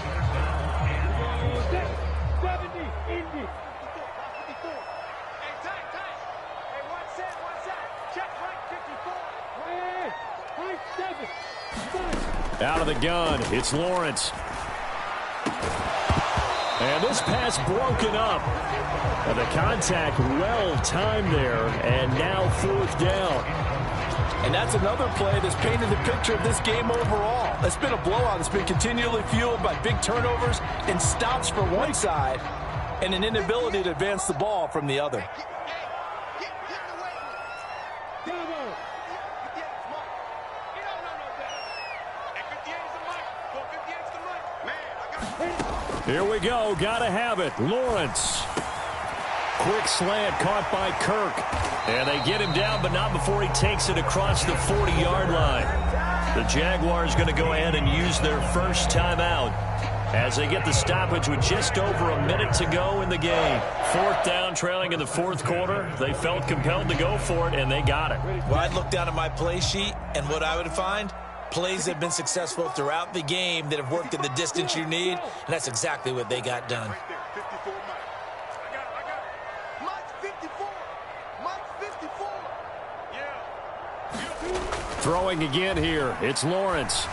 Out of the gun, it's Lawrence. And this pass broken up. And the contact well timed there, and now 4th down. And that's another play that's painted the picture of this game overall. It's been a blowout. It's been continually fueled by big turnovers and stops for one side and an inability to advance the ball from the other. Here we go. Gotta have it. Lawrence. Quick slant caught by Kirk. And they get him down, but not before he takes it across the 40-yard line. The Jaguars going to go ahead and use their first timeout as they get the stoppage with just over a minute to go in the game. 4th down, trailing in the 4th quarter. They felt compelled to go for it, and they got it. Well, I'd look down at my play sheet, and what I would find, plays that have been successful throughout the game that have worked in the distance you need, and that's exactly what they got done. Throwing again here. It's Lawrence.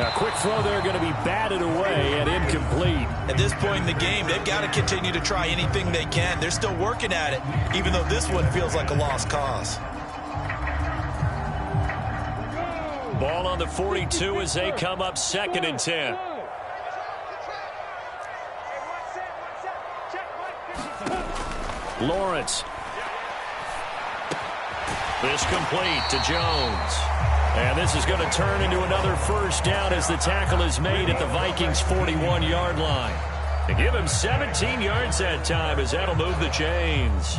A quick throw there going to be batted away and incomplete. At this point in the game, they've got to continue to try anything they can. They're still working at it, even though this one feels like a lost cause. Ball on the 42 as they come up 2nd and 10. Lawrence. This complete to Jones. And this is going to turn into another first down as the tackle is made at the Vikings' 41-yard line. To give him 17 yards that time as that'll move the chains.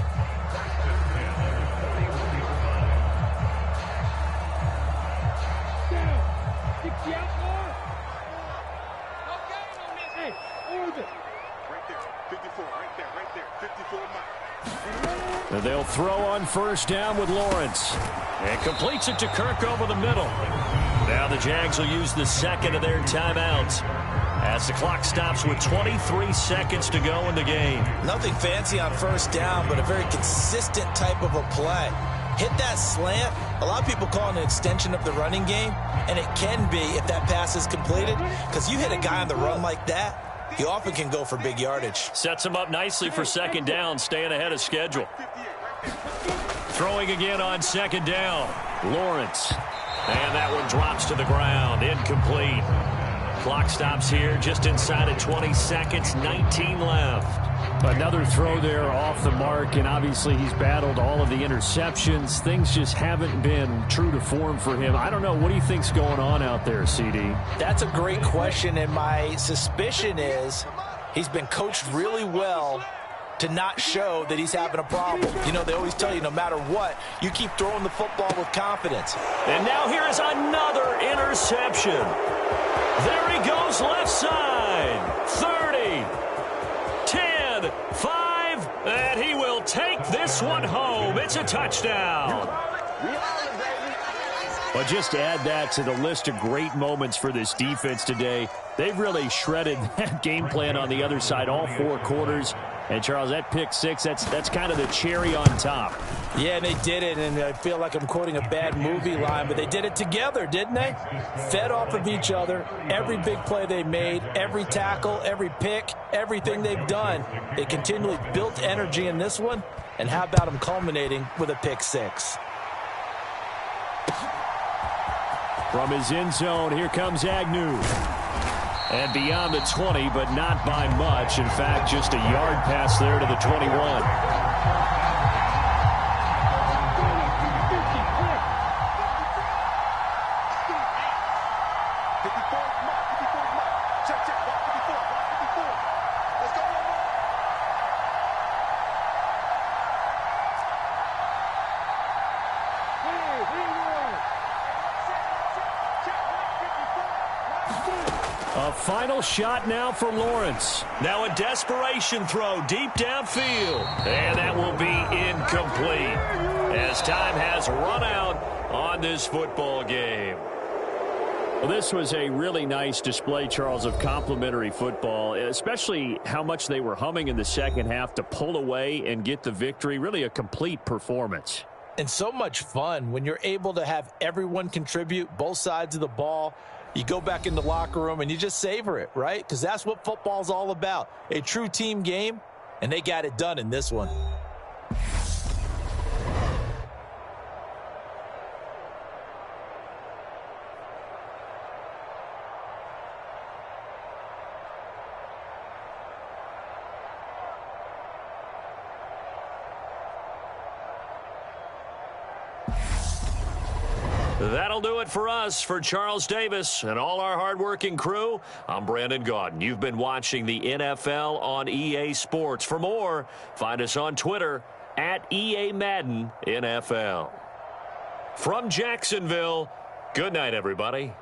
They'll throw on first down with Lawrence. And completes it to Kirk over the middle. Now the Jags will use the second of their timeouts as the clock stops with 23 seconds to go in the game. Nothing fancy on first down, but a very consistent type of a play. Hit that slant. A lot of people call it an extension of the running game, and it can be if that pass is completed, because you hit a guy on the run like that, he often can go for big yardage. Sets him up nicely for second down, staying ahead of schedule. Throwing again on second down. Lawrence. And that one drops to the ground. Incomplete. Clock stops here just inside of 20 seconds. 19 left. Another throw there off the mark, and obviously he's battled all of the interceptions. Things just haven't been true to form for him. I don't know. What do you think's going on out there, CD? That's a great question, and my suspicion is he's been coached really well to not show that he's having a problem. You know, they always tell you no matter what, you keep throwing the football with confidence. And now here is another interception. There he goes left side. 30, 10, 5, and he will take this one home. It's a touchdown. Well, just to add that to the list of great moments for this defense today, they've really shredded that game plan on the other side all 4 quarters. And, Charles, that pick 6, that's kind of the cherry on top. Yeah, they did it, and I feel like I'm quoting a bad movie line, but they did it together, didn't they? Fed off of each other. Every big play they made, every tackle, every pick, everything they've done. They continually built energy in this one, and how about them culminating with a pick 6? From his end zone, here comes Agnew. And beyond the 20, but not by much. In fact, just a yard pass there to the 21. Final shot now for Lawrence. Now a desperation throw deep downfield. And that will be incomplete as time has run out on this football game. Well, this was a really nice display, Charles, of complimentary football, especially how much they were humming in the second half to pull away and get the victory. Really a complete performance. And so much fun when you're able to have everyone contribute, both sides of the ball. You go back in the locker room and you just savor it, right? Because that's what football's all about. A true team game, and they got it done in this one. That'll do it for us. For Charles Davis and all our hardworking crew, I'm Brandon Gaudin. You've been watching the NFL on EA Sports. For more, find us on Twitter at EA Madden NFL. From Jacksonville, good night, everybody.